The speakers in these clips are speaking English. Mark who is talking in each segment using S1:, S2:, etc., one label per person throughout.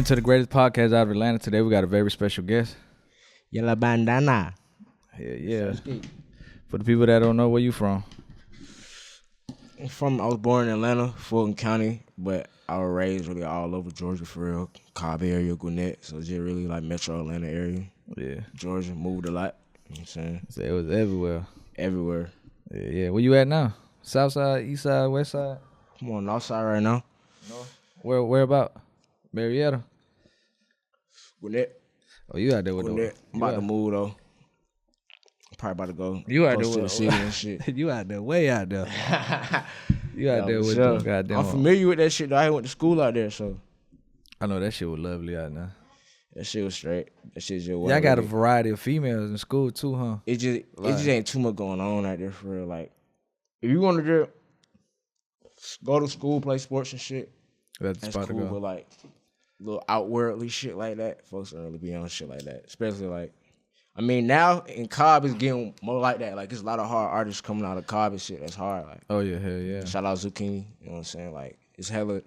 S1: into the greatest podcast out of Atlanta. Today we got a very special guest.
S2: YELLABANDANNA.
S1: Yeah. For the people that don't know, where you from?
S2: I was born in Atlanta, Fulton County, but I was raised really all over Georgia for real. Cobb area, Gwinnett, so just really like metro Atlanta area.
S1: Yeah.
S2: Georgia, moved a lot. You know what I'm saying?
S1: So it was everywhere.
S2: Everywhere.
S1: Yeah. Where you at now? South side, east side, west side?
S2: I'm on north side right now.
S1: Where about? Marietta?
S2: Gwinnett.
S1: Oh, you out there with
S2: Gwinnett. I'm about to move though. Probably about to go.
S1: You out there
S2: to the
S1: with
S2: city and shit.
S1: You out there, way out there. You out there with
S2: sure.
S1: them goddamn.
S2: I'm familiar with that shit though. I went to school out there, so
S1: I know that shit was lovely out there.
S2: that shit was straight. That shit just
S1: Y'all got a variety of females in school too, huh?
S2: It just ain't too much going on out there for real. Like, if you want to just go to school, play sports and shit,
S1: That's the spot
S2: cool.
S1: to go.
S2: But like, little outwardly shit like that, folks don't really be on shit like that. Especially like, I mean, now in Cobb it's getting more like that. Like, there's a lot of hard artists coming out of Cobb and shit. That's hard. Like,
S1: Oh yeah, hell yeah.
S2: shout out Zucchini. You know what I'm saying? Like, it's hella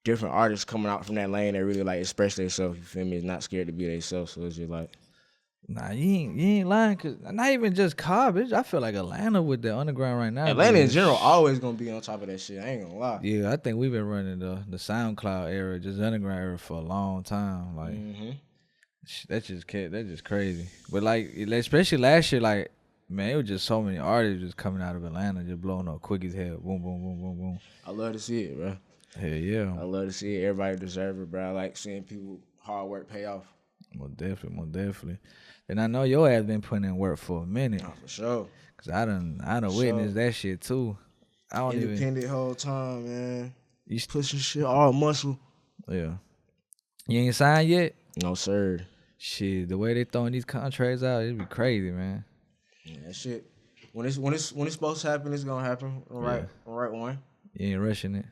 S2: different artists coming out from that lane that really like express themselves. You feel me? It's not scared to be themselves. So it's just like.
S1: Nah, you ain't lying, cause not even just Cobb. I feel like Atlanta with the underground right now.
S2: Atlanta in general always gonna be on top of that shit. I ain't gonna lie.
S1: Yeah, I think we've been running the Soundcloud era, just underground era for a long time. Like that's just crazy. But like especially last year, like man, it was just so many artists just coming out of Atlanta, just blowing up quick as hell. Boom, boom, boom, boom, boom.
S2: I love to see it, bro.
S1: Hell yeah.
S2: I love to see it. Everybody deserve it, bro. I like seeing people hard work pay off.
S1: Most definitely. And I know your ass been putting in work for a minute.
S2: Oh, for sure.
S1: Cause I done witnessed that shit too. I don't
S2: Independent whole time, man.
S1: You
S2: pushing shit all muscle.
S1: Yeah. You ain't signed yet?
S2: No, sir.
S1: Shit, the way they throwing these contracts out, it'd be crazy, man.
S2: Yeah, that shit. When it's supposed to happen, it's gonna happen. All right one.
S1: You ain't rushing it.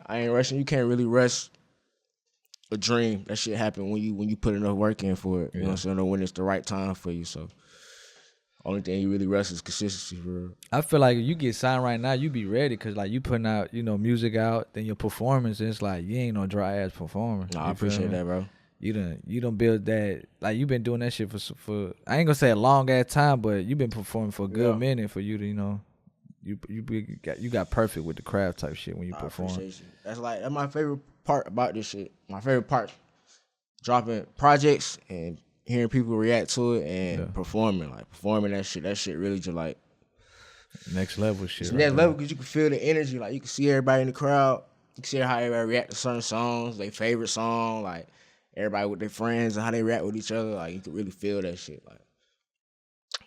S2: I ain't rushing. You can't really rush a dream. That shit happen when you put enough work in for it. You know what I'm saying? Or when it's the right time for you. So only thing you really rush is consistency for real.
S1: I feel like if you get signed right now, you be ready because like you putting out, music out, then your performance, and it's like you ain't no dry ass performer.
S2: No, I appreciate that, bro.
S1: You done build that, like you been doing that shit for I ain't gonna say a long ass time, but you been performing for a good minute for you to you got perfect with the craft type shit when you perform.
S2: I appreciate you. That's my favorite part about this shit. My favorite part, dropping projects and hearing people react to it and performing that shit. That shit really just like
S1: next level shit.
S2: It's next level because you can feel the energy. Like you can see everybody in the crowd. You can see how everybody react to certain songs, their favorite song, like everybody with their friends and how they react with each other. Like you can really feel that shit. Like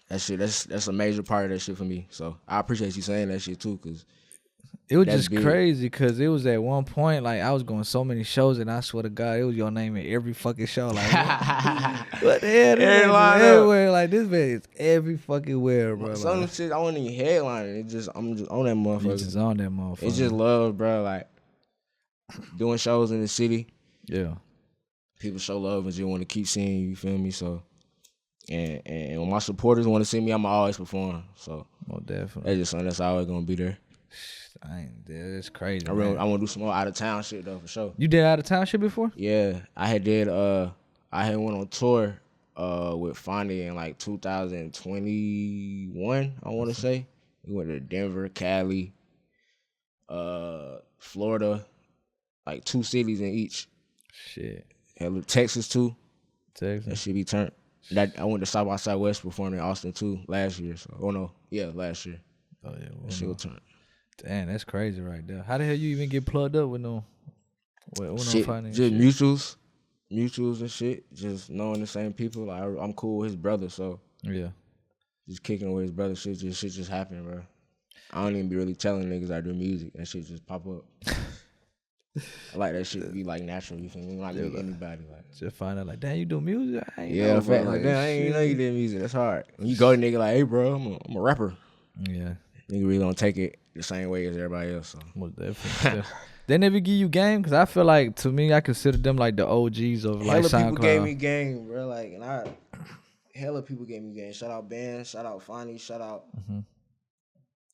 S2: that shit. That's a major part of that shit for me. So I appreciate you saying that shit too, cause
S1: it was just crazy because it was at one point like I was going so many shows and I swear to God it was your name in every fucking show. Like what the hell? Everywhere. Like this man is every fucking where, bro.
S2: Some like, shit I wasn't even headlining. I'm just on that motherfucker.
S1: You just on that motherfucker.
S2: It's just love, bro. Like doing shows in the city.
S1: Yeah. People
S2: show love and just want to keep seeing you. You feel me? So. And when my supporters want to see me, I'ma always perform. So,
S1: definitely.
S2: That's always gonna be there.
S1: I ain't there. It's crazy.
S2: I want to do some more out of town shit though for sure.
S1: You did out of town shit before?
S2: Yeah, I had went on tour with Fondy in like 2021. I want to say we went to Denver, Cali, Florida, like 2 cities in each.
S1: Shit.
S2: Hell, Texas too.
S1: Texas.
S2: That should be turned. I went to South by Southwest performing in Austin too last year. So, last year.
S1: Oh yeah,
S2: that shit will turn.
S1: Damn, that's crazy right there. How the hell you even get plugged up with no
S2: shit? Just mutuals and shit. Just knowing the same people. Like I'm cool with his brother, so
S1: yeah.
S2: Just kicking with his brother. Shit just happened, bro. I don't even be really telling niggas I do music. That shit just pop up. I like that shit to be like natural. You feel me? Like meet anybody. Like
S1: just find out like, damn, you do music?
S2: I ain't know, fact. Like, damn, I ain't know you did music. That's hard. When you go to nigga like, hey, bro, I'm a rapper.
S1: Yeah.
S2: Nigga really don't take it the same way as everybody else. So.
S1: Most definitely. They never give you game? Because I feel like, to me, I consider them like the OGs of like SoundCloud.
S2: Hella people gave me game, bro. Like, and hella people gave me game. Shout out Ben, shout out Fonny, shout out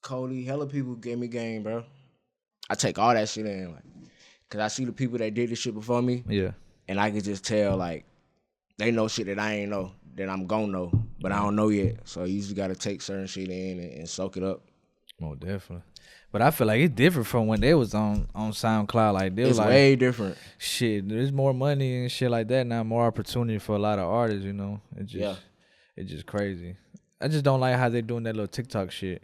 S2: Cody. Hella people gave me game, bro. I take all that shit in. Like, Cause I see the people that did this shit before me.
S1: Yeah.
S2: And I can just tell, like, they know shit that I ain't know, that I'm gonna know, but I don't know yet. So you just gotta take certain shit in and soak it up.
S1: Oh, definitely. But I feel like it's different from when they was on SoundCloud. Like they was like,
S2: way different.
S1: Shit, there's more money and shit like that now, more opportunity for a lot of artists, you know. It's just crazy. I just don't like how they doing that little TikTok shit.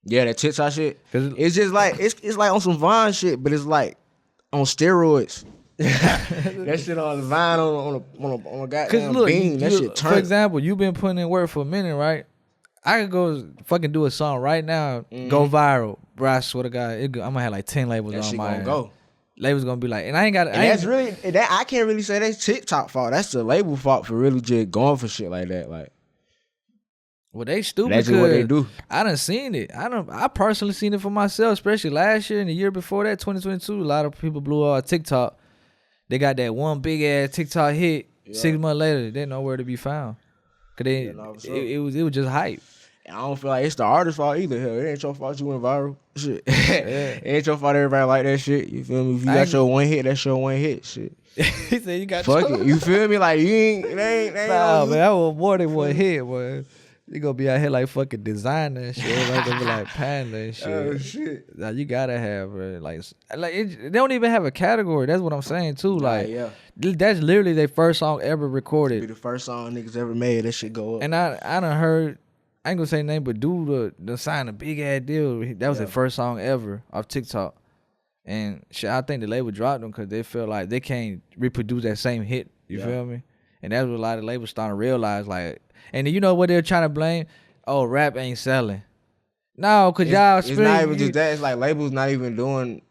S2: Yeah, that TikTok shit. It's just like it's like on some Vine shit, but it's like on steroids. That shit on the Vine on a goddamn beam. That shit turned.
S1: For example, you been putting in work for a minute, right? I could go fucking do a song right now, go viral, bro. I swear to God, I'm gonna have like 10 labels
S2: that
S1: on
S2: shit
S1: my
S2: gonna go.
S1: Labels gonna be like, and I ain't got.
S2: I can't really say that's TikTok fault. That's the label fault for really just going for shit like that. Like,
S1: well, they stupid.
S2: That's just what they do.
S1: I done seen it. I personally seen it for myself, especially last year and the year before that, 2022. A lot of people blew out TikTok. They got that one big ass TikTok hit. 6 months later, they nowhere to be found. Cause it was just hype.
S2: I don't feel like it's the artist's fault either. Hell, it ain't your fault you went viral. Shit. It ain't your fault everybody like that shit. You feel me? If you got your one hit, that's your one hit. Shit.
S1: He said you got
S2: fuck it. You feel me? Like you ain't. It ain't
S1: nah, man. I was more than one hit, boy. You gonna be out here like fucking designer and shit. Everybody gonna be like panda and shit.
S2: Oh shit.
S1: Now you gotta have like they don't even have a category. That's what I'm saying too. Like that's literally their first song ever recorded.
S2: Be the first song niggas ever made. That shit go up.
S1: And I done heard. I ain't gonna say name, but dude the signed a big ass deal. That was their first song ever off TikTok. And shit, I think the label dropped them because they feel like they can't reproduce that same hit. You feel me? And that's what a lot of labels starting to realize. Like, and you know what they're trying to blame? Oh, rap ain't selling. No, cause y'all.
S2: It's not even just that. It's like labels not even doing.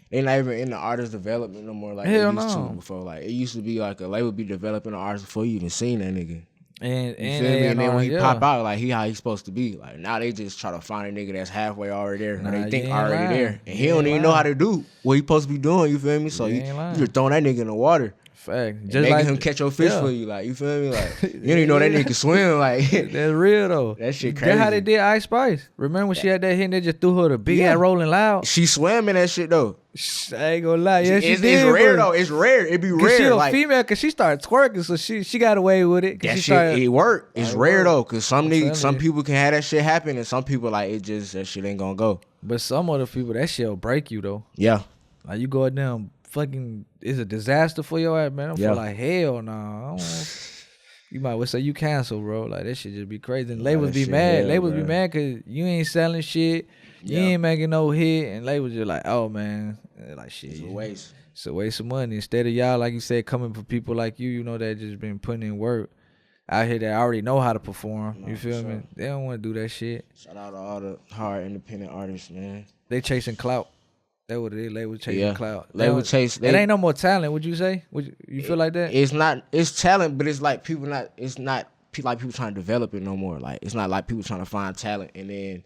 S2: They not even in the artist development no more like they used to before. Like it used to be like a label be developing an artist before you even seen that nigga.
S1: And
S2: then when he pop out, like he how he supposed to be. Like now they just try to find a nigga that's halfway already there. Or they think already there. And he don't even know how to do what he supposed to be doing, you feel me? So you just throwing that nigga in the water.
S1: Fact.
S2: Just making him catch your fish for you, like you feel me? Like you don't even know that nigga can swim. Like
S1: that's real though.
S2: That shit crazy.
S1: That's how they did Ice Spice. Remember when she had that hit and they just threw her the big ass Rolling Loud?
S2: She swam in that shit though.
S1: I ain't gonna lie. Yeah,
S2: it's rare though. It's rare. It be rare.
S1: She a female because she started twerking, so she got away with it.
S2: That shit, it worked. It's rare though, cause some people can have that shit happen, and some people like it just that shit ain't gonna go.
S1: But some other people, that shit'll break you though.
S2: Yeah.
S1: Like you go down, fucking, it's a disaster for your ass, man. I feel like hell no. You might well say you cancel, bro. Like that shit just be crazy. And labels be mad. Labels be mad cause you ain't selling shit. You ain't making no hit, and labels just like, oh man, like shit.
S2: It's a waste.
S1: It's a waste of money. Instead of y'all, like you said, coming for people like you know, that just been putting in work out here that already know how to perform. You feel me? They don't want to do that shit.
S2: Shout out to all the hard independent artists, man.
S1: They chasing clout. That's what it is. Label chasing clout.
S2: Label chase.
S1: It ain't no more talent. Would you say? You feel like that?
S2: It's not. It's talent, but it's like people not. It's not like people trying to develop it no more. Like it's not like people trying to find talent and then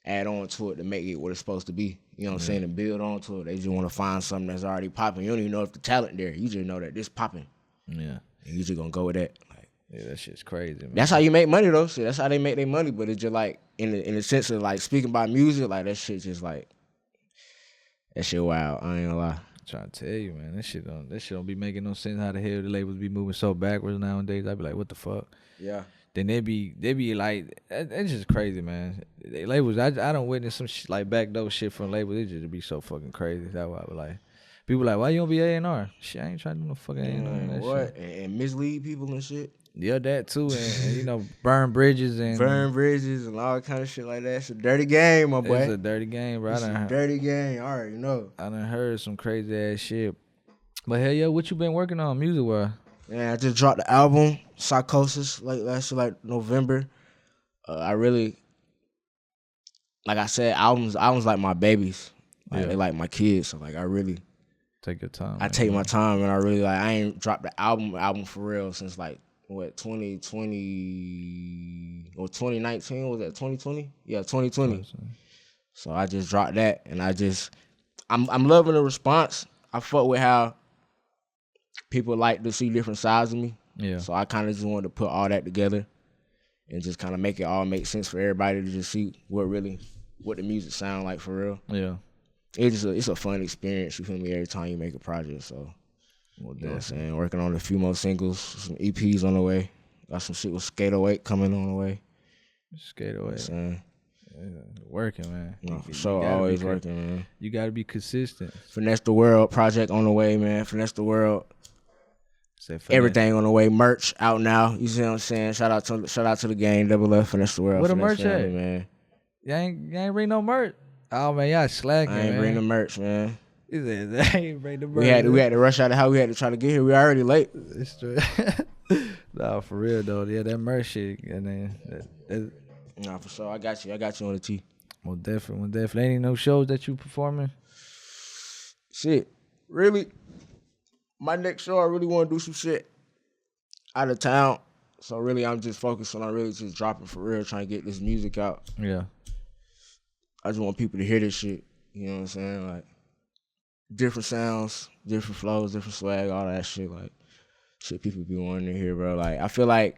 S2: add on to it to make it what it's supposed to be. You know what I'm saying? And build on to it. They just want to find something that's already popping. You don't even know if the talent there. You just know that this popping.
S1: Yeah.
S2: And you just gonna go with that. Like,
S1: yeah, that shit's crazy, man.
S2: That's how you make money though. Shit, that's how they make their money. But it's just like in the sense of like speaking about music, like that shit just like that shit wild. I ain't gonna lie.
S1: I'm trying to tell you, man, that shit don't be making no sense. How the hell the labels be moving so backwards nowadays? I be like, what the fuck?
S2: Yeah.
S1: Then they be like, it's just crazy, man. They labels, I don't witness some shit like backdoor shit from labels. It just be so fucking crazy. That's why I be like, people like, why you don't be A&R? Shit, I ain't trying to do no fucking A&R.
S2: What? And mislead people and shit.
S1: Yeah, that too, and you know, burn bridges and
S2: all kind of shit like that. It's a dirty game, my boy.
S1: It's a dirty game, bro.
S2: It's a dirty game. All right, you know.
S1: I done heard some crazy ass shit. But hell yeah, what you been working on music wise?
S2: Man, I just dropped the album Psychosis last year, like November. I really, like I said, albums like my babies. Like they like my kids. So like I really
S1: take your time.
S2: I take my time, and I really like. I ain't dropped the album for real since like what 2020 or 2019. Was that 2020? Yeah, 2020. So I just dropped that, and I'm loving the response. I fuck with how people like to see different sides of me.
S1: Yeah.
S2: So I kind of just wanted to put all that together and just kind of make it all make sense for everybody to just see what the music sound like for real.
S1: Yeah.
S2: it's a fun experience. You feel me? Every time you make a project, so you know what I'm saying. Working on a few more singles, some EPs on the way. Got some shit with Skate 08 coming on the way.
S1: Skate 08.
S2: You know what I'm saying?
S1: Working, man.
S2: No, for sure, always working, man.
S1: You gotta be consistent.
S2: Finesse the World project on the way, man. Finesse the World. Everything on the way. Merch out now. You see what I'm saying? Shout out to the game. Double F. Finesse the World.
S1: What the
S2: Finesse
S1: merch family,
S2: at, man?
S1: You ain't bring no merch. Oh man, y'all slacking.
S2: I ain't bring the merch, man.
S1: He said, I ain't bring the merch.
S2: We had to rush out of how we had to try to get here. We already late.
S1: It's true. Nah, for real though. Yeah, that merch shit. And then
S2: nah, for sure. I got you on the T.
S1: Well, definitely. Ain't no shows that you performing?
S2: Shit, really. My next show, I really want to do some shit out of town. So really, I'm just focused on really just dropping for real, trying to get this music out.
S1: Yeah.
S2: I just want people to hear this shit. You know what I'm saying? Like, different sounds, different flows, different swag, all that shit. Like, shit people be wanting to hear, bro. Like, I feel like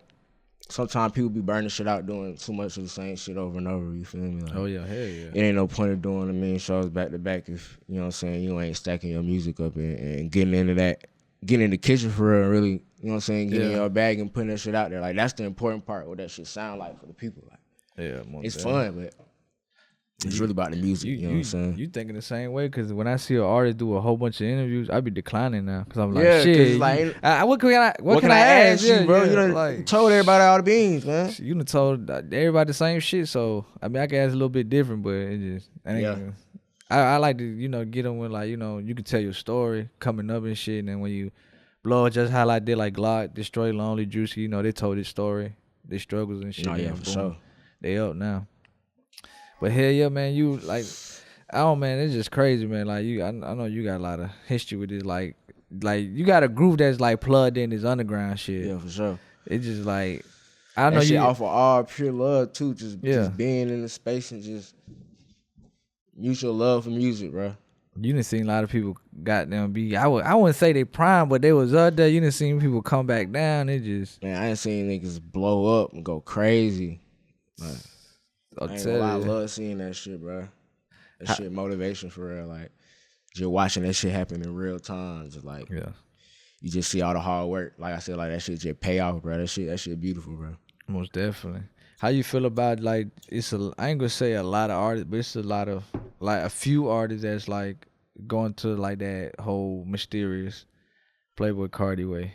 S2: sometimes people be burning shit out doing too much of the same shit over and over. You feel me? Like,
S1: oh, yeah. Hell yeah.
S2: It ain't no point of doing a million shows back to back if, you know what I'm saying, you ain't stacking your music up and getting into that, getting in the kitchen for real, really, you know what I'm saying, getting in your bag and putting that shit out there. Like, that's the important part, what that shit sound like for the people. Like,
S1: yeah,
S2: it's fun, but it's really about the music, you know what I'm saying?
S1: You thinking the same way? Because when I see an artist do a whole bunch of interviews, I be declining now. Because I'm like, shit.
S2: Like,
S1: what can I ask
S2: you, bro? You done like, told everybody all the beans, man.
S1: You done told everybody the same shit. So, I mean, I can ask a little bit different, but it just, I like to, you know, get them with, like, you know, you can tell your story coming up and shit. And then when you blow it, just how I did, like Glock, Destroy, Lonely, Juicy, you know, they told their story, their struggles and shit.
S2: Oh, yeah, for sure.
S1: They up now. But hell yeah, man, you like, man, it's just crazy, man. Like I know you got a lot of history with this. Like you got a group that's like plugged in this underground shit.
S2: Yeah, for sure.
S1: It's just like, I know
S2: that shit
S1: you
S2: off of all pure love too. Just being in the space and just mutual love for music, bro.
S1: You done seen a lot of people goddamn be. I wouldn't say they prime, but they was up there. You done seen people come back down. It just,
S2: man, I ain't seen niggas blow up and go crazy. Like, I love seeing that shit, bro. That shit motivation for real. Like, just watching that shit happen in real time. Just like, you just see all the hard work. Like I said, like that shit just pay off, bro. That shit beautiful, bro.
S1: Most definitely. How you feel about, like, I ain't gonna say a lot of artists, but it's a lot of, like, a few artists that's like going to like that whole mysterious Playboy Cardi way.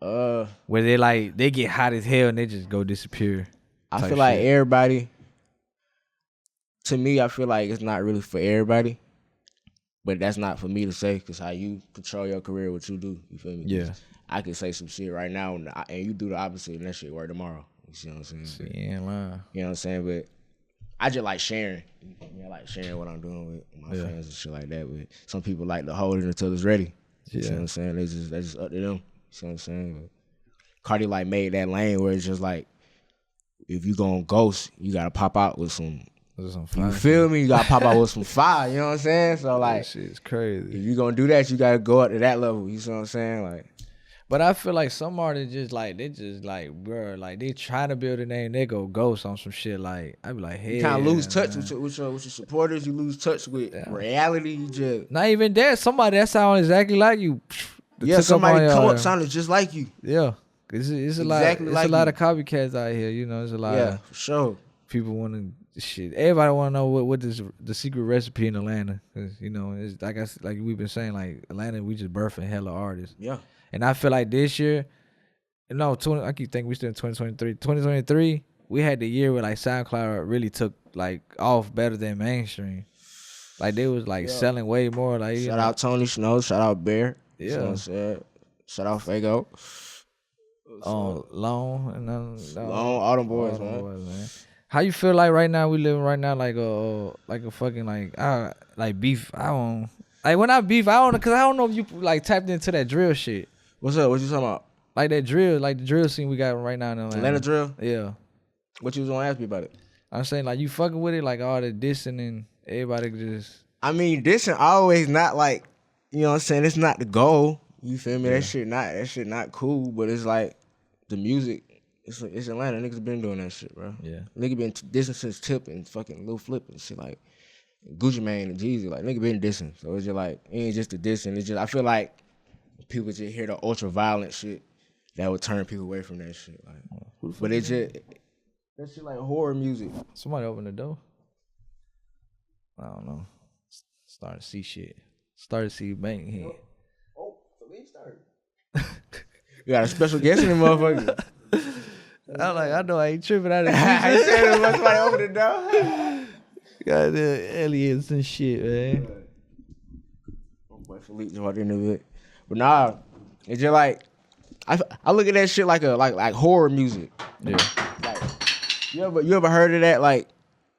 S1: Where they get hot as hell and they just go disappear.
S2: I feel like everybody. To me, I feel like it's not really for everybody, but that's not for me to say, because how you control your career, what you do, you feel me?
S1: Yeah.
S2: I can say some shit right now, and you do the opposite, and that shit work tomorrow. You see what I'm saying?
S1: See, you ain't lying.
S2: You know what I'm saying? But I just like sharing. I like sharing what I'm doing with my fans and shit like that. But some people like to hold it until it's ready. You see what I'm saying? They just up to them. You see what I'm saying? But Cardi like made that lane where it's just like, if you gonna ghost, you gotta pop out with some. You feel me? You gotta pop out with some fire. You know what I'm saying? So like,
S1: that shit's crazy.
S2: If you gonna do that, you gotta go up to that level. You see what I'm saying? Like,
S1: but I feel like some artists just like bro, like they try to build a name, they go ghost on some shit. Like I be like, hey,
S2: you kind of lose touch with your supporters. You lose touch with reality. You just
S1: not even that. Somebody that sound exactly like you.
S2: Somebody come up sounding just like you.
S1: Yeah, it's a lot. It's a lot of copycats out here. You know, there's a lot.
S2: Yeah, for sure.
S1: People want to. Shit, everybody want to know what is the secret recipe in Atlanta, cause you know it's like we've been saying, like Atlanta, we just birthing hella artists.
S2: Yeah,
S1: and I feel like this year, I keep thinking we still in 2023. 2023, we had the year where like SoundCloud really took like off better than mainstream. Like they was like selling way more. Like
S2: shout out Tony Snow, shout out Bear.
S1: Yeah,
S2: shout out Fago.
S1: Long and
S2: all them boys, man.
S1: How you feel like right now we living right now like a fucking like beef? I don't like when I beef. I don't know, cause I don't know if you like tapped into that drill shit.
S2: What's up? What you talking about?
S1: Like that drill, like the drill scene we got right now in Atlanta.
S2: Atlanta drill?
S1: Yeah.
S2: What you was gonna ask me about it?
S1: I'm saying like you fucking with it, like all the dissing and everybody just.
S2: I mean, dissing always not like, you know what I'm saying. It's not the goal. You feel me? Yeah. That shit not cool. But it's like the music. It's Atlanta. Niggas been doing that shit, bro.
S1: Yeah.
S2: Nigga been dissing since Tip and fucking Lil Flip and shit. Like, Gucci Mane and Jeezy, like nigga been dissing. So it's just like it ain't just a dissing. It's just I feel like people just hear the ultra violent shit that would turn people away from that shit. Like, but it's just that shit like horror music.
S1: Somebody open the door. I don't know. Starting to see shit. Started to see bank here.
S2: Oh, so we started. You got a special guest in the motherfucker.
S1: I'm like, I know I ain't tripping. I didn't
S2: I said somebody open the door.
S1: Got the aliens and shit, man.
S2: My boy Philippe joined in a bit. But nah, it's just like I look at that shit like horror music.
S1: Yeah.
S2: Like you ever heard of that like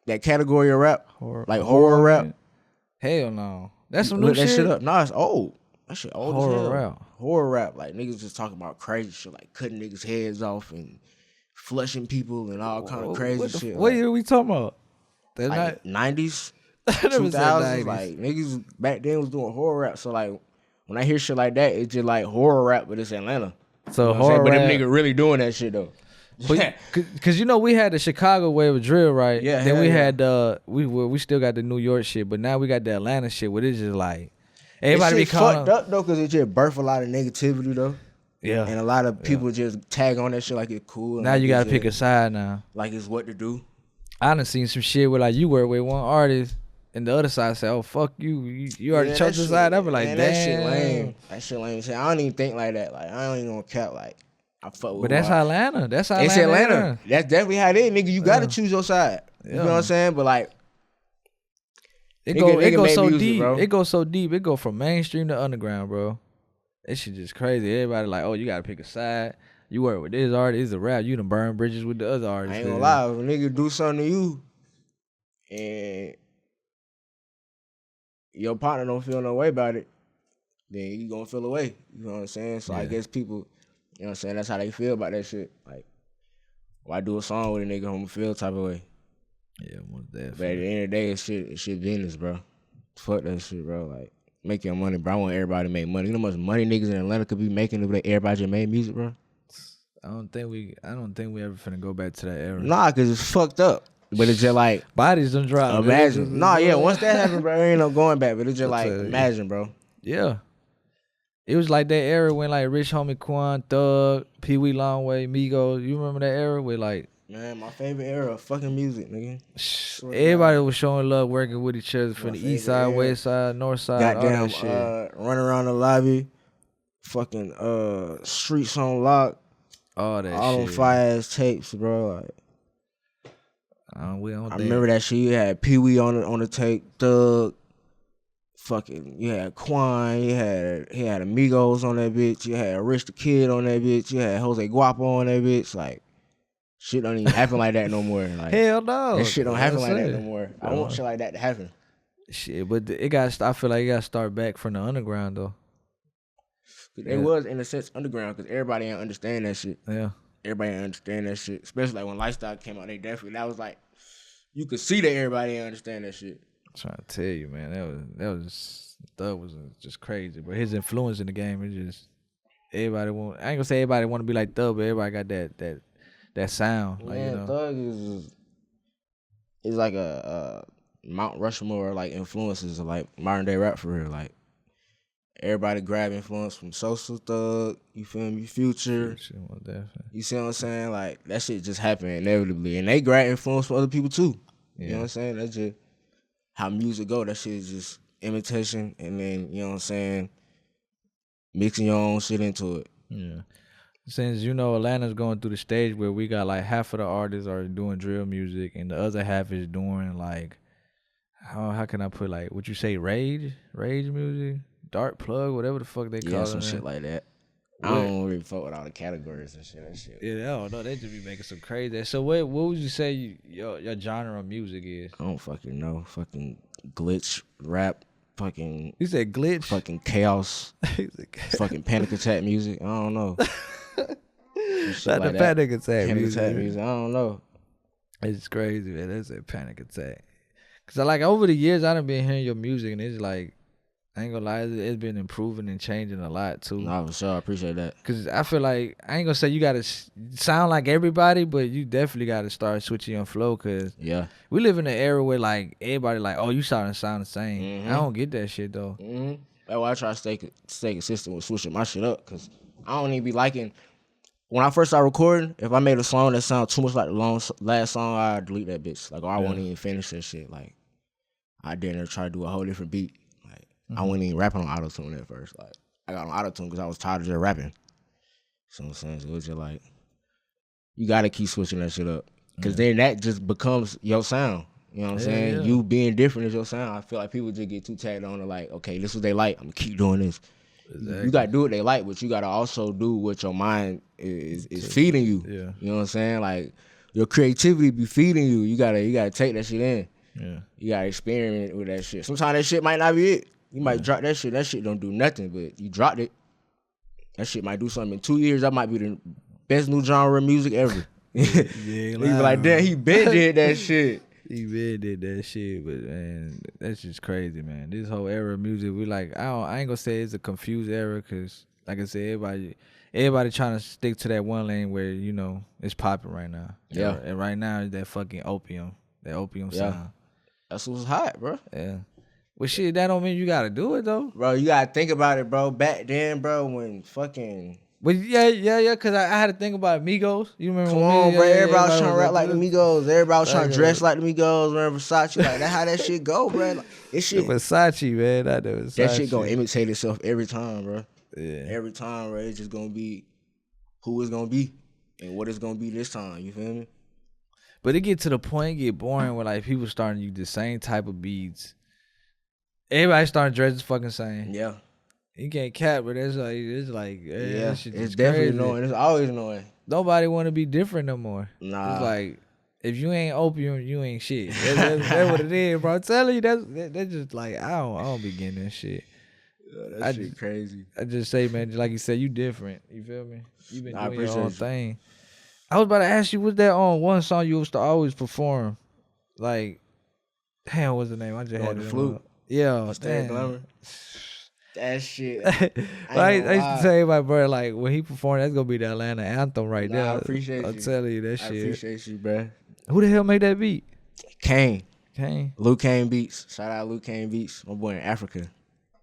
S2: that category of rap? Horror rap?
S1: Hell no. That's some new
S2: Look
S1: shit.
S2: That shit up. Nah, it's old. That shit old
S1: Horror
S2: as hell.
S1: rap.
S2: Horror rap. Like niggas just talking about crazy shit, like cutting niggas' heads off and flushing people and all kind of crazy shit.
S1: What year we talking about?
S2: Like
S1: not
S2: 90s,
S1: I never said
S2: 2000s.
S1: 90s.
S2: Like niggas back then was doing horror rap. So like when I hear shit like that, it's just like horror rap, but it's Atlanta.
S1: So
S2: You know what I'm saying?
S1: horror
S2: But them
S1: rap.
S2: niggas really doing that shit though.
S1: Cause you know we had the Chicago wave of drill, right?
S2: Yeah,
S1: Then
S2: hell
S1: we
S2: yeah.
S1: had we still got the New York shit, but now we got the Atlanta shit, where it's just like everybody
S2: That
S1: be
S2: shit
S1: calling.
S2: fucked up though, cause it just birthed a lot of negativity though,
S1: Yeah.
S2: and a lot of people just tag on that shit like it's cool. and
S1: Now
S2: like
S1: you
S2: it's
S1: gotta pick a
S2: just-
S1: side now.
S2: like it's what to do.
S1: I done seen some shit where like you work with one artist and the other side say, "Oh fuck you, you already
S2: Yeah,
S1: chose
S2: that
S1: the side." I be
S2: shit-
S1: like,
S2: man,
S1: "Damn."
S2: that shit lame. That shit lame. Shit, I don't even think like that. Like I don't even gonna cap. Like I fuck with.
S1: But that's
S2: who I-
S1: Atlanta. That's
S2: It's
S1: Atlanta.
S2: Atlanta. That's definitely how it is, nigga. You gotta
S1: Yeah.
S2: choose your side. You know what
S1: Yeah.
S2: I'm saying? But like,
S1: It
S2: Nigga
S1: go
S2: make
S1: so
S2: music,
S1: deep.
S2: bro.
S1: It go so deep. It go from mainstream to underground, bro. That shit just crazy. Everybody like, oh, you gotta pick a side. You work with this artist, it's a rap. You done burn bridges with the other artists.
S2: I ain't gonna lie. If a nigga do something to you, and your partner don't feel no way about it, then you gonna feel away. You know what I'm saying? So I
S1: Yeah.
S2: guess people, you know what I'm saying, that's how they feel about that shit. Like, why do a song with a nigga who feel type of way?
S1: Yeah, most
S2: But at
S1: definitely.
S2: the end of the day, it's shit business, bro. Fuck that shit, bro. Like, make your money, bro. I want everybody to make money. You know how much money niggas in Atlanta could be making if everybody just made music, bro?
S1: I don't think we ever finna go back to that era.
S2: Nah, cause it's fucked up. But it's just like,
S1: Bodies done dropped.
S2: imagine. Nah, yeah, once that happened, bro, there ain't no going back. But it's just like,
S1: tell you.
S2: imagine, bro.
S1: Yeah. It was like that era when like Rich Homie Quan, Thug, Pee Wee Longway, Migos. You remember that era with like
S2: Man, my favorite era of fucking music, nigga. Swear to
S1: everybody was showing love, working with each other from
S2: My
S1: the east
S2: favorite
S1: side,
S2: era.
S1: west side, north side, all
S2: Goddamn,
S1: that shit.
S2: run around the lobby, fucking streets on lock,
S1: All that
S2: all them
S1: shit.
S2: fire ass tapes, bro. Like,
S1: We don't
S2: I
S1: think-
S2: remember that shit. You had Pee Wee on the tape, Thug. Fucking, you had Quan, he had Amigos on that bitch, you had Rich the Kid on that bitch, you had Jose Guapo on that bitch. Like, shit don't even happen like that no more. Like,
S1: Hell no.
S2: that shit don't happen like that no
S1: saying.
S2: more. I want shit like that to happen.
S1: Shit, but it got. I feel like it got to start back from the underground though.
S2: It was, in a sense, underground, because everybody ain't understand that shit.
S1: Yeah.
S2: Everybody ain't understand that shit. Especially like when Lifestyle came out, that was like, you could see that everybody ain't understand that shit.
S1: I'm trying to tell you, man, Thug was just crazy. But his influence in the game is just everybody want. I ain't gonna say everybody want to be like Thug, but everybody got that sound. Like,
S2: Yeah,
S1: you know.
S2: Thug is like a Mount Rushmore like influences of like modern day rap for real. Like everybody grab influence from Social Thug, you feel me, Future.
S1: Shit, well, definitely.
S2: You see what I'm saying? Like that shit just happened inevitably, and they grab influence from other people too. You know
S1: Yeah.
S2: what I'm saying? That's just how music go. That shit is just imitation, and then you know what I'm saying, mixing your own shit into it.
S1: Yeah. Since Atlanta's going through the stage where we got like half of the artists are doing drill music and the other half is doing like how can I put like what you say rage music, dark plug, whatever the fuck they call
S2: Yeah,
S1: it.
S2: some shit like that. I don't really fuck with all the categories and shit. That shit.
S1: Yeah, I don't know. They just be making some crazy. So what would you say your genre of music is?
S2: I don't fucking know. Fucking glitch rap. Fucking
S1: You said glitch.
S2: fucking chaos. Fucking panic attack music. I don't know. Shit
S1: Not
S2: like
S1: the
S2: that.
S1: panic attack
S2: Panic
S1: music.
S2: attack music. I don't know.
S1: It's crazy, man. That's a panic attack. Cause I like over the years I done been hearing your music and it's like I ain't gonna lie, it's been improving and changing a lot too.
S2: Nah, for sure, I appreciate that.
S1: Cause I feel like I ain't gonna say you gotta sound like everybody, but you definitely gotta start switching your flow. Cause
S2: Yeah,
S1: we live in an era where like everybody like, oh, you starting to sound the same. I don't get that shit though.
S2: That's why I try to stay consistent with switching my shit up. Cause I don't even be liking. When I first started recording, if I made a song that sounded too much like the last song, I delete that bitch. Like, I won't even finish that shit. Like, I didn't try to do a whole different beat. Like, I wasn't even rapping on auto-tune at first. Like, I got on auto-tune because I was tired of just rapping. So I'm saying, so it was just like, you gotta keep switching that shit up. Because then that just becomes your sound. You know what I'm saying? You being different is your sound. I feel like people just get too tagged on to like, okay, this is what they like. I'm gonna keep doing this. Exactly. You gotta do what they like, but you gotta also do what your mind is feeding you.
S1: Yeah.
S2: You know what I'm saying? Like, your creativity be feeding you. You gotta take that shit in. Yeah. You gotta experiment with that shit. Sometimes that shit might not be it. You might drop that shit. That shit don't do nothing, but you dropped it. That shit might do something. In 2 years, that might be the best new genre of music ever. You be like, damn, he been did that shit.
S1: He really did that shit, but man, that's just crazy, man. This whole era of music, we like, I ain't gonna say it's a confused era, cause like I said, everybody trying to stick to that one lane where you know it's popping right now.
S2: Yeah,
S1: and right now is that fucking opium sound.
S2: That's what's hot, bro.
S1: Yeah. Well, shit, that don't mean you gotta do it though,
S2: bro. You gotta think about it, bro. Back then, bro, when fucking.
S1: But yeah, cause I had to think about Migos. You remember?
S2: Come on, bro. Everybody was trying to rap like the Migos. Everybody was trying to dress like the Migos. Remember Versace? Like that's how that shit go, bro. Like, this shit.
S1: Versace, man. That
S2: shit gonna imitate itself every time, bro.
S1: Yeah.
S2: Every time, bro. It's just gonna be who it's gonna be and what it's gonna be this time. You feel me?
S1: But it get to the point, get boring where like people starting to use the same type of beats. Everybody starting to dress the fucking same.
S2: Yeah.
S1: You can't cap, but it's like
S2: yeah, it's definitely annoying. It's always annoying.
S1: Nobody want to be different no more.
S2: Nah,
S1: it's like if you ain't opium, you ain't shit. That's what it is, bro. I'm telling you, that's just like I don't be getting that shit.
S2: Yeah, that shit crazy.
S1: I just say, man, like you said, you different. You feel me? You been doing your own thing. I was about to ask you, what's that on one song you used to always perform? Like, damn, what's the name? I just had
S2: the flute.
S1: Yeah,
S2: damn. Glamour. That shit.
S1: I used to say my brother, like, when he performed, that's gonna be the Atlanta anthem right there.
S2: I appreciate you.
S1: I'm telling you that shit.
S2: I appreciate you, bro.
S1: Who the hell made that beat?
S2: Kane.
S1: Kane.
S2: Luke Kane Beats. Shout out Luke Kane Beats. My boy in Africa.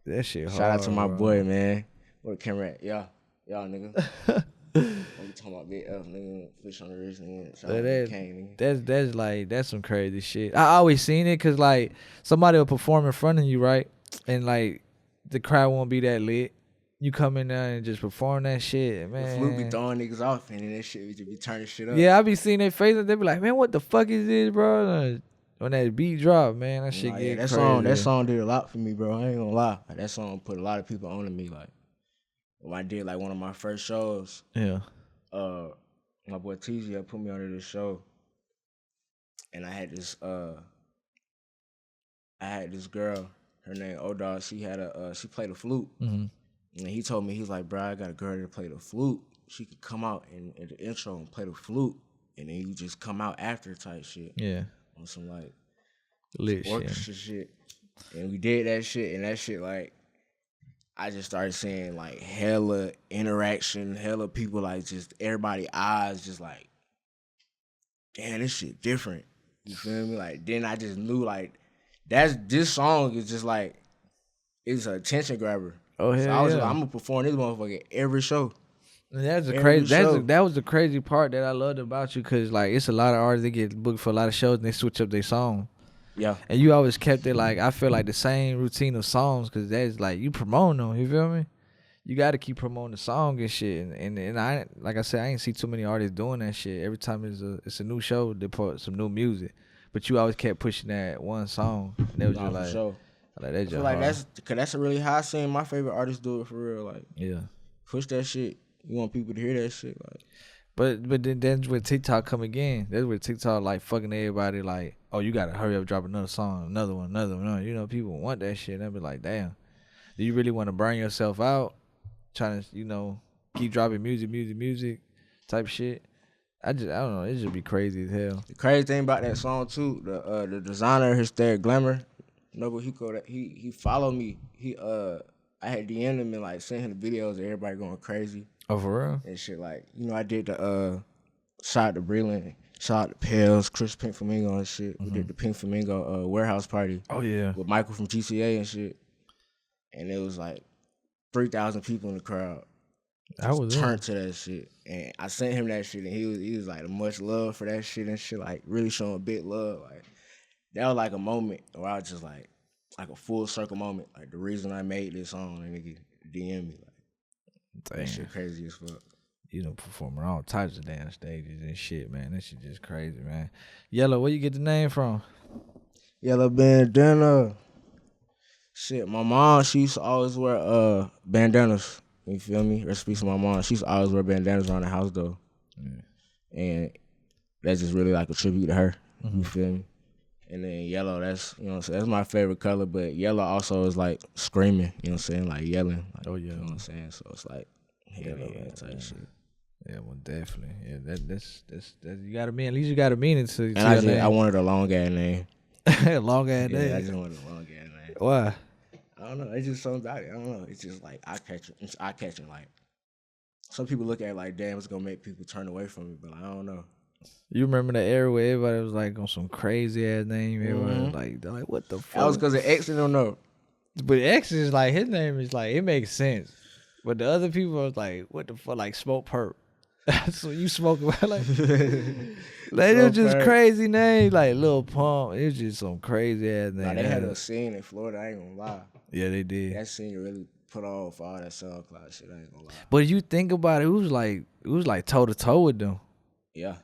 S1: That shit hard.
S2: Shout out to my boy, man. Where the camera at? Y'all nigga. What we talking about? Big F, nigga. Fish on the wrist, nigga. Shout out to Kane, nigga. That's some crazy shit. I always seen it because, like, somebody will perform in front of you, right? And, like, the crowd won't be that lit. You come in there and just perform that shit, man. The flute be throwing niggas off, and then that shit be just be turning shit up.
S1: Yeah, I be seeing their faces. They be like, man, what the fuck is this, bro? When that beat drop, man, that shit get crazy.
S2: That song did a lot for me, bro. I ain't gonna lie. Like, that song put a lot of people on to me. Like, when I did like one of my first shows,
S1: yeah.
S2: My boy TG put me on to this show, and I had this girl. Her name Odog. She played a flute, and he told me, he was like, bro, I got a girl that play the flute. She could come out in the intro and play the flute, and then you just come out after type shit.
S1: Yeah,
S2: on some like
S1: lit
S2: some orchestra shit. And we did that shit, and that shit like I just started seeing like hella interaction, hella people like just everybody eyes just like, damn, this shit different. You feel me? Like then I just knew like. This song is just like it's an attention grabber.
S1: Oh hell, so
S2: I'm gonna perform this motherfucker every show.
S1: And that was the crazy part that I loved about you, cause like it's a lot of artists that get booked for a lot of shows and they switch up their song.
S2: Yeah.
S1: And you always kept it like I feel like the same routine of songs, cause that's like you promoting them. You feel me? You got to keep promoting the song and shit. And I like I said, I ain't see too many artists doing that shit. Every time it's a new show, they put some new music. But you always kept pushing that one song. And they was just like,
S2: sure.
S1: Like that.
S2: I feel like that's really how I seen my favorite artists do it for real. Like,
S1: yeah,
S2: push that shit. You want people to hear that shit. Like,
S1: but then when TikTok come again, that's where TikTok like fucking everybody. Like, oh, you gotta hurry up, drop another song, another one. You know, people want that shit. And I be like, damn, do you really want to burn yourself out trying to keep dropping music type shit? I don't know. It just be crazy as hell.
S2: The crazy thing about that song too, the designer, his Glamour, No, but he followed me. I had DM'd him and like sent him the videos of everybody going crazy.
S1: Oh, for real?
S2: And shit, like, you know, I did the shout out to Breland, shout out to Pels, Chris Pink Flamingo and shit. We did the Pink Flamingo warehouse party.
S1: Oh yeah.
S2: With Michael from GCA and shit. And it was like 3,000 people in the crowd.
S1: I was
S2: turned to that shit. And I sent him that shit and he was like much love for that shit and shit, like really showing big love. Like that was like a moment where I was just like a full circle moment. Like the reason I made this song, and nigga DM me. Like that shit crazy as fuck.
S1: You know, performing all types of damn stages and shit, man. That shit just crazy, man. Yellow, where you get the name from?
S2: Yellow bandana. Shit, my mom, she used to always wear bandanas. You feel me? Rest in peace to my mom. She used to always wear bandanas around the house though. Yeah. And that's just really like a tribute to her. You feel me? And then yellow, that's, you know what I'm saying, that's my favorite color, but yellow also is like screaming, you know what I'm saying? Like yelling. Like,
S1: oh yeah.
S2: You know what I'm saying? So it's like yellow type shit.
S1: Yeah, well, definitely. Yeah, that's you gotta mean, at least you gotta mean it to.
S2: And I wanted a long ass name.
S1: Long ass name.
S2: Yeah, I just wanted a long ass name.
S1: Why?
S2: I don't know. It's just something about it. I don't know. It's just like eye catching. It's eye catching. Like some people look at it like, damn, it's gonna make people turn away from it, but I don't know.
S1: You remember the era where everybody was like on some crazy ass name? Everybody was like, they're like, what the fuck?
S2: That was because of X and don't know.
S1: But X is like, his name is like, it makes sense. But the other people was like, what the fuck? Like Smoke Perp. So you smoke about like it was just crazy names like Lil Pump. It was just some crazy ass names.
S2: Nah, they had a scene in Florida. I ain't gonna lie.
S1: Yeah, they did.
S2: That scene really put on for all that Soundcloud shit. I ain't gonna lie.
S1: But you think about it, it was like toe to toe with them.
S2: Yeah.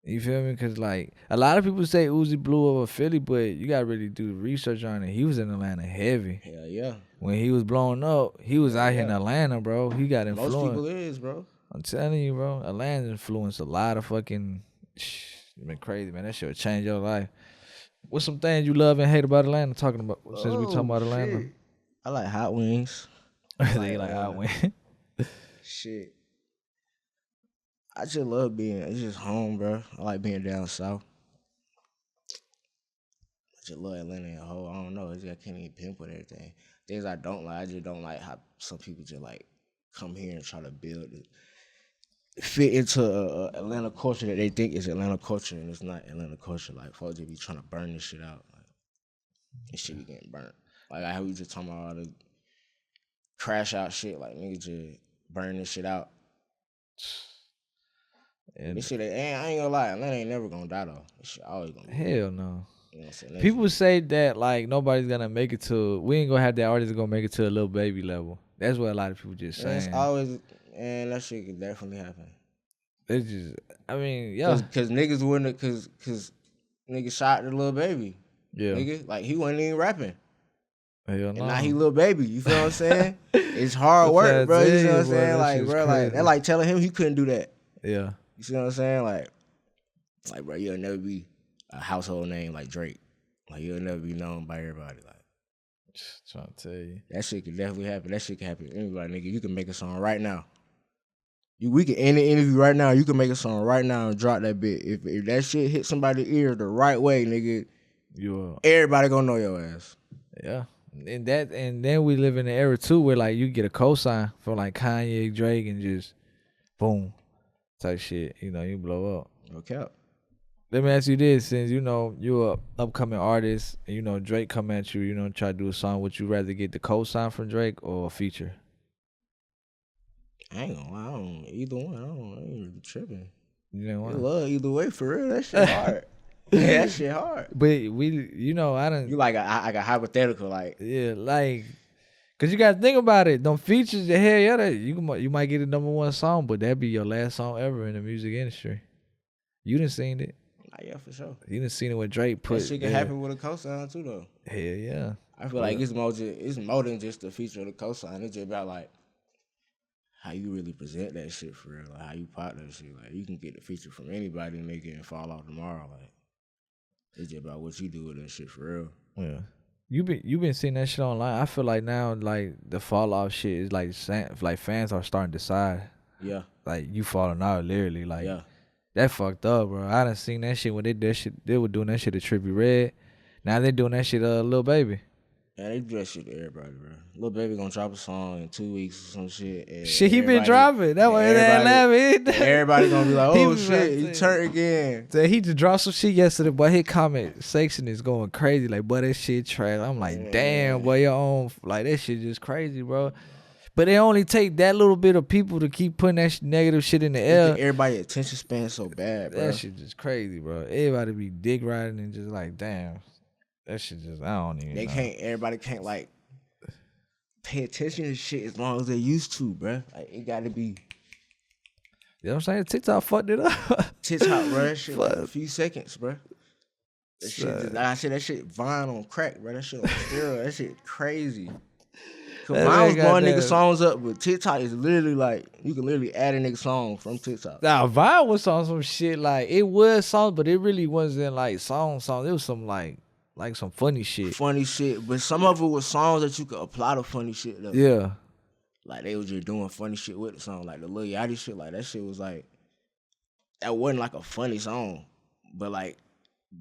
S1: You feel me? Cause like a lot of people say Uzi blew over Philly, but you gotta really do the research on it. He was in Atlanta heavy.
S2: Hell yeah.
S1: When he was blowing up, he was out here in Atlanta, bro. He got influenced.
S2: Most people is, bro.
S1: I'm telling you, bro. Atlanta influenced a lot of fucking. It's been crazy, man. That shit would change your life. What's some things you love and hate about Atlanta? Talking about since we talking about Atlanta.
S2: Shit. I like hot wings.
S1: They like hot wings.
S2: Shit. I just love it's just home, bro. I like being down south. I just love Atlanta as a whole. I don't know. I can't even pinpoint everything. Things I don't like, I just don't like how some people just like come here and try to build it. Fit into Atlanta culture that they think is Atlanta culture, and it's not Atlanta culture. Like, folks just be trying to burn this shit out. Like, this shit be getting burnt. Like, how we just talking about all the crash out shit. Like, niggas just burn this shit out. And this shit, I ain't gonna lie, Atlanta ain't never gonna die, though. This shit always gonna die.
S1: Hell no.
S2: You know what I'm saying?
S1: People say that, like, nobody's gonna make it to, we ain't gonna have that artist gonna make it to a Lil Baby level. That's what a lot of people just saying.
S2: It's always, and that shit could definitely happen.
S1: It's just, I mean, yeah.
S2: Cause niggas wouldn't, cause niggas shot the Lil Baby.
S1: Yeah.
S2: Nigga, like, he wasn't even rapping.
S1: Hell no.
S2: And now he Lil Baby. You feel what I'm saying? It's hard work, bro. You see what I'm saying? Like, bro, like, that like telling him he couldn't do that.
S1: Yeah.
S2: You see what I'm saying? Like, bro, you'll never be a household name like Drake. Like, you'll never be known by everybody. Like,
S1: just trying to tell you.
S2: That shit could definitely happen. That shit can happen to anybody, nigga. You can make a song right now. We can end the interview right now. You can make a song right now and drop that bit. If that shit hit somebody's ear the right way, nigga, everybody gonna know your ass.
S1: Yeah. And then we live in an era too where like you get a cosign from like Kanye, Drake, and just boom type shit. You know, you blow up.
S2: No cap.
S1: Let me ask you this: since you know you're an upcoming artist, and you know Drake come at you, you know try to do a song, would you rather get the cosign from Drake or a feature?
S2: I ain't gonna lie, I don't either one. I ain't really tripping.
S1: You know what?
S2: I love either way for real. That shit hard. Yeah, that shit hard.
S1: But you know, I don't.
S2: You like a hypothetical, like
S1: like, cause you gotta think about it. Them features, hell yeah, you might get a #1 song, but that'd be your last song ever in the music industry. You done seen it.
S2: Yeah, for sure.
S1: You done seen it with Drake put.
S2: That shit can happen with a cosign too, though.
S1: Hell yeah.
S2: I feel like it's more than just the feature of the cosign. It's just about like how you really present that shit for real, like how you pop that shit. Like you can get the feature from anybody and make it and fall off tomorrow. Like it's just about what you do with that shit for real.
S1: Yeah. You been seeing that shit online. I feel like now like the fall off shit is like fans are starting to decide.
S2: Yeah.
S1: Like you falling out literally. Like
S2: yeah.
S1: That fucked up, bro. I done seen that shit when they did that shit. They were doing that shit at Trippie Redd. Now they doing that shit, Lil Baby.
S2: Yeah, they do that shit to everybody, bro. Lil Baby gonna drop a song in 2 weeks or some shit. And
S1: Shit, he been dropping. That why they laughing.
S2: Everybody gonna be like, oh shit, he turned again.
S1: So he just dropped some shit yesterday, but his comment section is going crazy. Like, boy, that shit trash. I'm like, damn, boy, your own, like, that shit just crazy, bro. But it only take that little bit of people to keep putting that negative shit in the air.
S2: Everybody attention span so bad, bro.
S1: That shit just crazy, bro. Everybody be dick riding and just like, damn. That shit just, I don't even know.
S2: Everybody can't, like, pay attention to shit as long as they used to, bro. Like, it gotta be.
S1: You know what I'm saying? TikTok fucked it up.
S2: TikTok, bro, that shit like a few seconds, bro. That shit, like I said, that shit Vine on crack, bro. That shit on steroids. That shit crazy. Cause Vine was blowing nigga songs up, but TikTok is literally like, you can literally add a nigga song from TikTok.
S1: Nah, Vine was on some shit, like, it was songs, but it really wasn't like songs. It was some like some funny shit.
S2: Funny shit, but some of it was songs that you could apply to funny shit though.
S1: Yeah.
S2: Like, they was just doing funny shit with the song. Like, the Lil Yachty shit, like, that shit was like, that wasn't like a funny song. But, like,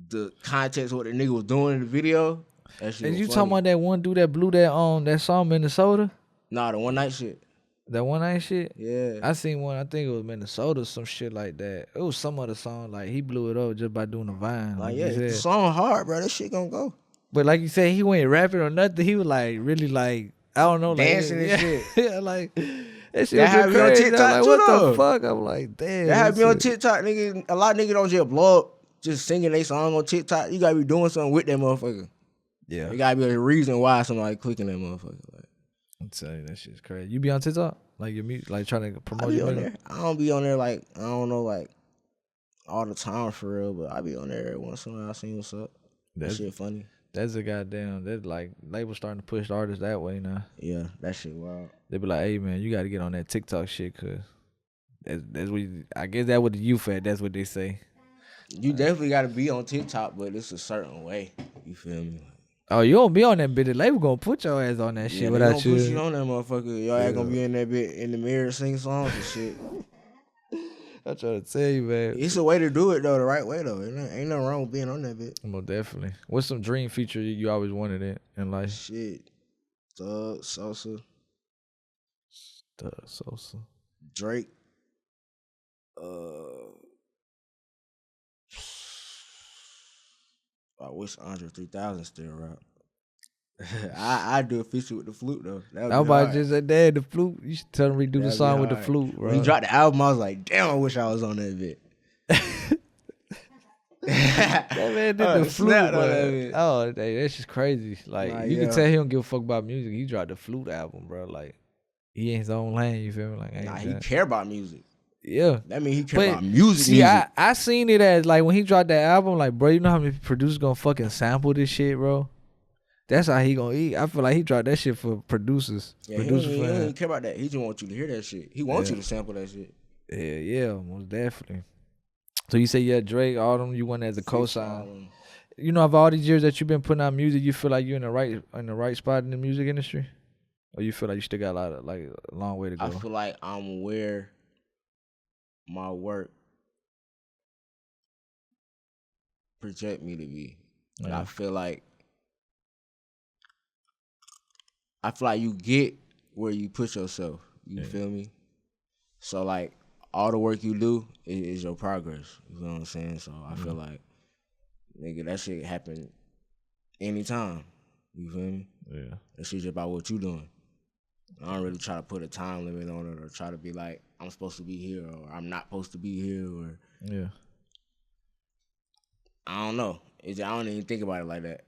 S2: the context of what the nigga was doing in the video, that shit
S1: And
S2: was
S1: you
S2: funny.
S1: talking about that one dude that blew that song Minnesota?
S2: Nah, the one night shit.
S1: That one night shit?
S2: Yeah.
S1: I seen one, I think it was Minnesota, some shit like that. It was some other song, like, he blew it up just by doing the Vine.
S2: Like, yeah, the song hard, bro. That shit gonna go.
S1: But like you said, he wasn't rapping or nothing. He was, like, really, like, I don't know,
S2: dancing
S1: like,
S2: and shit.
S1: Yeah, like, that shit
S2: that had me on TikTok
S1: like,
S2: too,
S1: what
S2: though.
S1: the fuck? I'm like, damn.
S2: That had me on TikTok, nigga. A lot of niggas don't just blow up just singing their song on TikTok. You gotta be doing something with that motherfucker.
S1: Yeah.
S2: There gotta be a reason why somebody clicking that motherfucker. Like,
S1: I'm telling you, that shit's crazy. You be on TikTok? Like your music, like trying to promote your music?
S2: I don't be on there like, I don't know, like all the time for real, but I be on there every once in a while. I see what's up. That shit funny.
S1: That's a goddamn, that's like, labels starting to push artists that way now.
S2: Yeah, that shit wild.
S1: They be like, hey man, you gotta get on that TikTok shit, cause that's what, I guess that what the youth at, that's what they say.
S2: You definitely gotta be on TikTok, but it's a certain way. You feel me?
S1: Oh, you don't be on that bit. The label gonna put your ass on that shit without you.
S2: Push you on that motherfucker. Your ass gonna be in that bit in the mirror singing songs and shit.
S1: I'm trying to tell you, man.
S2: It's a way to do it though, the right way though. Ain't nothing wrong with being on that bit.
S1: Most definitely. What's some dream feature you always wanted in life?
S2: Shit. Thug, Sosa. Drake. I wish Andre 3000 still rap. I do a feature with the flute though.
S1: I was about to just say, Dad, the flute. You should tell him redo the song with the flute, bro.
S2: When he dropped the album, I was like, damn, I wish I was on that bit.
S1: That man did the flute, bro. Oh, that's just crazy. Like, you can tell he don't give a fuck about music. He dropped the flute album, bro. Like, he in his own lane, you feel me? Like,
S2: he care about music.
S1: Yeah.
S2: That mean he care about music.
S1: See, I seen it as, like, when he dropped that album, like, bro, you know how many producers gonna fucking sample this shit, bro? That's how he gonna eat. I feel like he dropped that shit for producers.
S2: Yeah, he don't care about that. He just want you to hear that shit. He wants you to sample that shit.
S1: Yeah, most definitely. So you say, Drake, all them, you want as a cosign. You know, of all these years that you've been putting out music, you feel like you're in the right spot in the music industry? Or you feel like you still got a long way to go?
S2: I feel like I'm where my work project me to be. But I feel like you get where you put yourself. You feel me? So like all the work you do is your progress. You know what I'm saying? So I feel like, nigga, that shit happen anytime. You feel me?
S1: Yeah.
S2: That shit just about what you doing. I don't really try to put a time limit on it or try to be like, I'm supposed to be here or I'm not supposed to be here or I don't know. I don't even think about it like that.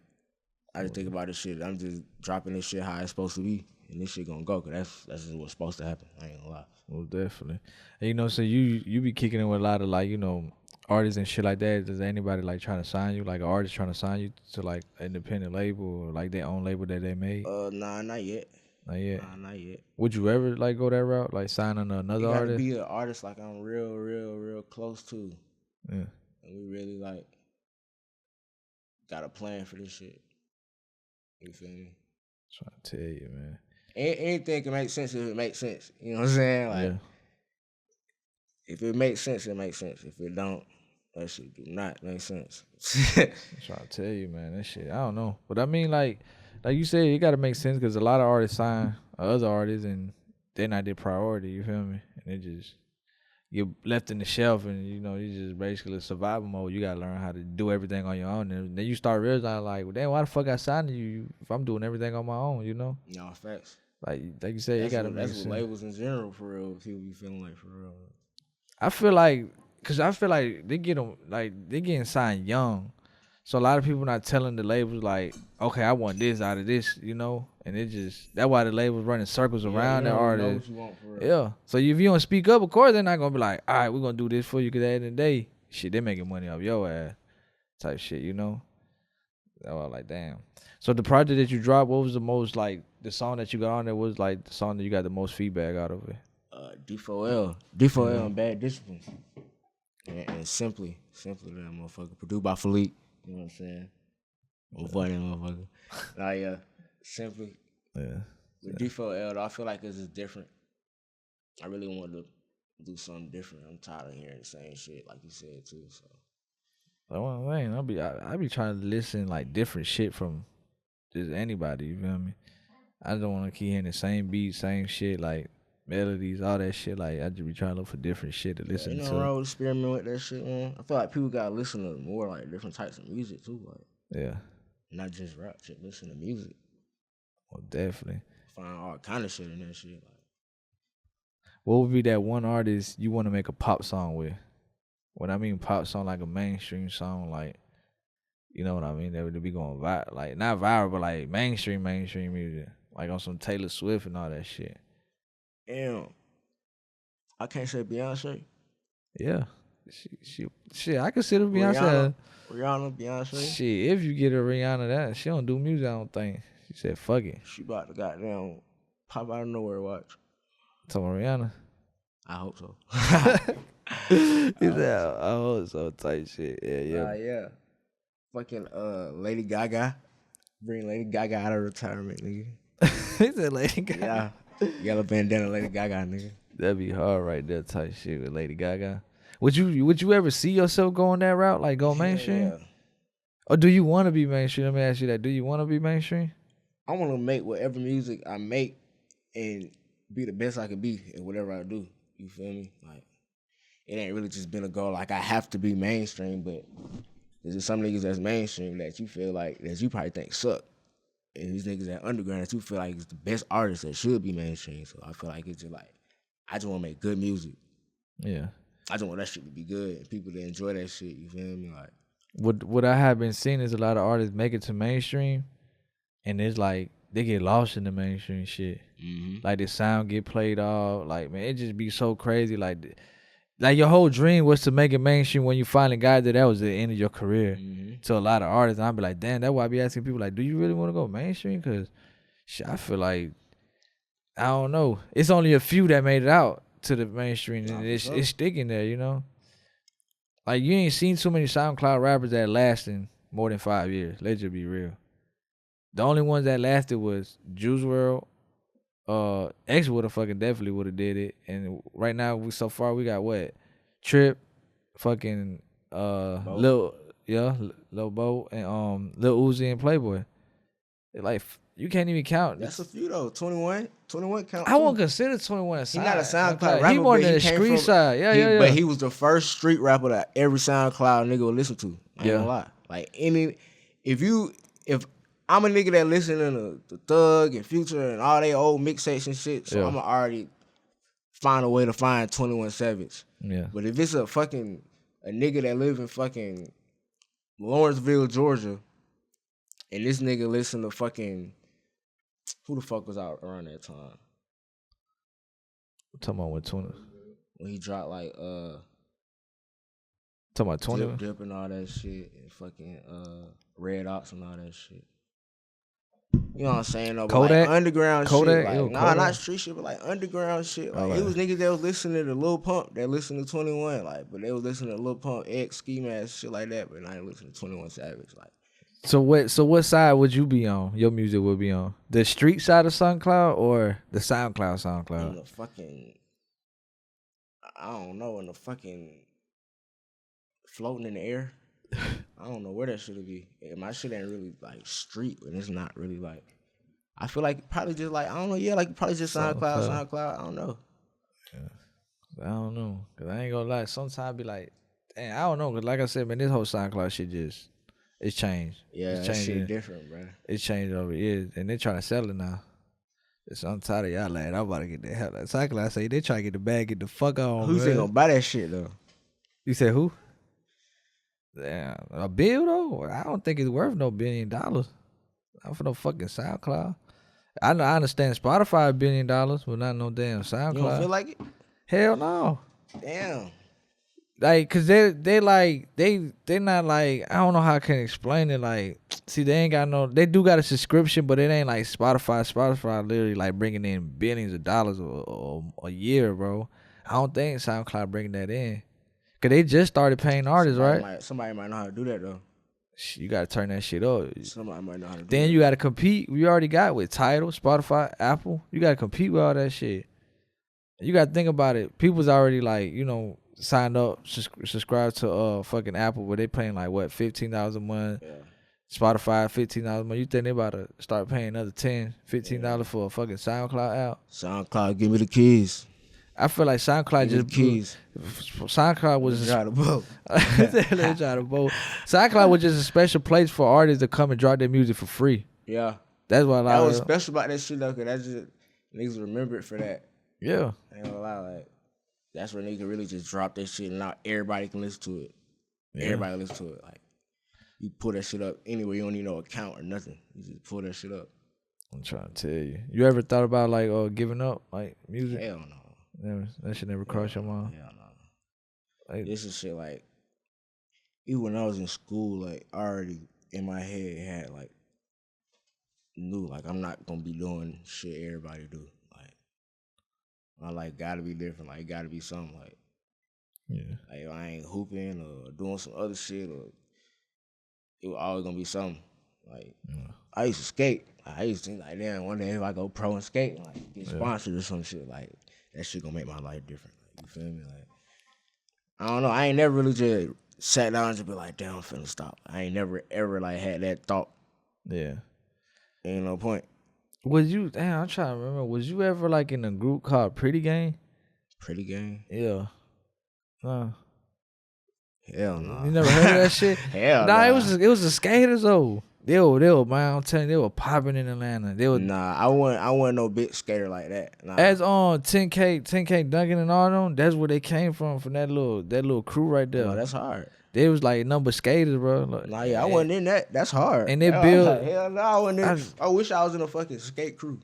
S2: I just think about this shit. I'm just dropping this shit how it's supposed to be, and this shit gonna go. Cause that's just what's supposed to happen. I ain't gonna lie.
S1: Well, definitely. And you know, so you be kicking in with a lot of like, you know, artists and shit like that. Does anybody like trying to sign you, like an artist trying to sign you to like an independent label or like their own label that they made?
S2: Nah, not yet.
S1: Not yet.
S2: Nah, not yet.
S1: Would you ever like go that route, like sign on another artist?
S2: You gotta be an artist like I'm real close to.
S1: Yeah.
S2: And we really like got a plan for this shit. You feel me?
S1: Trying to tell you, man.
S2: Anything can make sense if it makes sense. You know what I'm saying? Like, if it makes sense, it makes sense. If it don't, That shit do not make sense.
S1: I'm trying to tell you, man, that shit. I don't know, but I mean, like you said, it got to make sense because a lot of artists sign other artists and they're not their priority. You feel me? And it just you're left in the shelf, and you know you just basically survival mode. You gotta learn how to do everything on your own, and then you start realizing like, well, damn, why the fuck I signed to you if I'm doing everything on my own? You know?
S2: No, facts.
S1: Like you said, it gotta make sense.
S2: That's what labels in general for real. People be feeling like for real.
S1: I feel like, cause I feel like they get them like they getting signed young, so a lot of people not telling the labels like, okay, I want this out of this, you know, and it just that's why the labels running circles around the artist. Yeah, so if you don't speak up, of course they're not gonna be like, all right, we're gonna do this for you, cause at the end of the day, shit, they making money off your ass, type shit, you know. I was like, damn. So the project that you dropped, what was the most like the song that you got on there was like the song that you got the most feedback out of it?
S2: D4L and Bad Discipline. And simply that motherfucker. Produced by Philippe. You know what I'm saying? I'm funny motherfucker. Like, yeah, simply.
S1: Yeah.
S2: With D4L, I feel like it's just different. I really want to do something different. I'm tired of hearing the same shit, like you said, too. So.
S1: Well, man, I be trying to listen like different shit from just anybody, you feel me? I don't want to keep hearing the same beat, same shit, like melodies, all that shit. Like I just be trying to look for different shit to listen to.
S2: Ain't no wrong with experimenting with that shit, man. I feel like people gotta listen to more like different types of music too, like
S1: yeah,
S2: not just rap shit. Listen to music.
S1: Well, definitely
S2: find all kind of shit in that shit. Like,
S1: what would be that one artist you want to make a pop song with? When I mean pop song, like a mainstream song, like you know what I mean? That would be going viral, like not viral, but like mainstream music, like on some Taylor Swift and all that shit.
S2: Damn, I can't say Beyonce.
S1: Yeah, shit. I consider Beyonce.
S2: Rihanna, Beyonce.
S1: Shit, if you get a Rihanna, that she don't do music. I don't think she said fuck it.
S2: She about to goddamn pop out of nowhere. Watch.
S1: Talking about Rihanna.
S2: I hope so.
S1: He said, I hope so. Type shit. Yeah.
S2: Yeah. Fucking Lady Gaga. Bring Lady Gaga out of retirement, nigga.
S1: He said Lady Gaga.
S2: Yeah. Yellow bandana, Lady Gaga, nigga.
S1: That'd be hard right there, type shit with Lady Gaga. Would you ever see yourself going that route, like go mainstream?
S2: Yeah.
S1: Or do you want to be mainstream? Let me ask you that. Do you want to be mainstream?
S2: I want to make whatever music I make and be the best I can be in whatever I do. You feel me? Like, it ain't really just been a goal like I have to be mainstream, but there's just some niggas that's mainstream that you feel like, that you probably think suck. And these niggas that underground that you feel like is the best artists that should be mainstream. So I feel like it's just like, I just want to make good music.
S1: Yeah.
S2: I just want that shit to be good and people to enjoy that shit. You feel me? Like,
S1: what I have been seeing is a lot of artists make it to mainstream, and it's like they get lost in the mainstream shit.
S2: Mm-hmm.
S1: Like the sound get played off. Like man, it just be so crazy. Like your whole dream was to make it mainstream. When you finally got there, that was the end of your career.
S2: Mm-hmm.
S1: To a lot of artists, and I'd be like, damn, that's why I be asking people like, do you really want to go mainstream? Because shit, I feel like I don't know. It's only a few that made it out to the mainstream, and it's sticking there, you know. Like you ain't seen too many SoundCloud rappers that lasting more than 5 years. Let's just be real. The only ones that lasted was Juice WRLD. X would have fucking definitely would have did it, and right now so far we got what? Trip, fucking Lil Bo and Lil Uzi and Playboy. Like you can't even count.
S2: That's a few though. 21 count.
S1: I won't consider 21 a side.
S2: He not a SoundCloud rapper.
S1: He more than a street side. Yeah.
S2: But he was the first street rapper that every SoundCloud nigga would listen to. I ain't gonna lie. Like if I'm a nigga that listen to the Thug and Future and all they old mixtapes and shit, so I'ma already find a way to find 21 Savage.
S1: Yeah.
S2: But if it's a nigga that live in fucking Lawrenceville, Georgia, and this nigga listen to fucking, who the fuck was out around that time?
S1: I'm talking about what 20?
S2: When he dropped like
S1: talking about 20?
S2: Dip and all that shit, and fucking Red Ox and all that shit. You know what I'm saying? Though,
S1: Kodak?
S2: Like underground
S1: Kodak?
S2: shit. Like,
S1: Kodak?
S2: Not street shit, but like underground shit. Like it was niggas that was listening to Lil Pump that listened to 21, like, but they was listening to Lil Pump, X, Ski Mask, shit like that, but not listening to 21 Savage. Like,
S1: So what side would you be on? Your music would be on the street side of SoundCloud or the SoundCloud?
S2: In the fucking, I don't know, in the fucking floating in the air. I don't know where that should be. My shit ain't really like street, and it's not really like. I feel like probably just like I don't know. Yeah, like probably just SoundCloud. I don't know.
S1: Yeah. I don't know, cause I ain't gonna lie. Sometimes I be like, damn, I don't know, cause like I said, man, this whole SoundCloud shit it's changed.
S2: Yeah,
S1: it's
S2: that shit different, bro.
S1: It's changed over years, and they trying to sell it now. So I'm tired of y'all, lad. I'm about to get the hell out. SoundCloud say they trying to get the bag, get the fuck on.
S2: Who's gonna buy that shit though?
S1: You said who? Damn, a bill though? I don't think it's worth no $1 billion. Not for no fucking SoundCloud. I understand Spotify $1 billion, but not no damn SoundCloud.
S2: You don't feel like it?
S1: Hell no.
S2: Damn.
S1: Like, cause they not like, I don't know how I can explain it. Like, see, they ain't got no, they do got a subscription, but it ain't like Spotify. Spotify literally like bringing in billions of dollars a year, bro. I don't think SoundCloud bringing that in. Cause they just started paying artists, right?
S2: Somebody might know how to do that though.
S1: You gotta turn that shit up.
S2: Somebody might know how to do that.
S1: Then you gotta compete. We already got with Tidal, Spotify, Apple. You gotta compete with all that shit. You gotta think about it. People's already like, signed up, subscribed to fucking Apple, where they paying like what, $15 a month. Yeah. Spotify $15 a month. You think they about to start paying another $10, $15 for a fucking SoundCloud out?
S2: SoundCloud, give me the keys.
S1: I feel like SoundCloud just
S2: keys.
S1: SoundCloud was
S2: try to vote.
S1: SoundCloud was just a special place for artists to come and drop their music for free.
S2: Yeah,
S1: that's why
S2: that was special about that shit though, cause that's just niggas remember it for that.
S1: Yeah,
S2: I ain't gonna lie, like that's where niggas really just drop that shit and now everybody can listen to it. Yeah. Everybody listen to it. Like you pull that shit up anywhere, you don't need no account or nothing. You just pull that shit up.
S1: I'm trying to tell you. You ever thought about like giving up like music?
S2: Hell no.
S1: Never, that shit never crossed your mind.
S2: Hell no. Like, this is shit like even when I was in school, like I already in my head had like knew like I'm not gonna be doing shit everybody do. Like I like gotta be different. Like it gotta be something like like I ain't hooping or doing some other shit or it was always gonna be something. Like I used to skate. I used to think like damn one day if I go pro and skate, like get sponsored or some shit, like that shit gonna make my life different. Like, you feel me? Like I don't know. I ain't never really just sat down and just be like, damn, I'm finna stop. I ain't never ever like had that thought.
S1: Yeah.
S2: Ain't no point.
S1: Was you I'm trying to remember, was you ever like in a group called Pretty Gang?
S2: Pretty Gang?
S1: Yeah.
S2: Hell no.
S1: You never heard of that shit?
S2: Hell no.
S1: It was the skaters though. They were man, I'm telling you, they were popping in Atlanta. They were
S2: I wasn't no big skater like that. Nah.
S1: As on 10K Duncan and all them, that's where they came from that little crew right there.
S2: Oh, that's hard.
S1: They was like number skaters, bro. Like,
S2: I wasn't in that. That's hard.
S1: And they built.
S2: Hell no, I wasn't in. I wish I was in a fucking skate crew.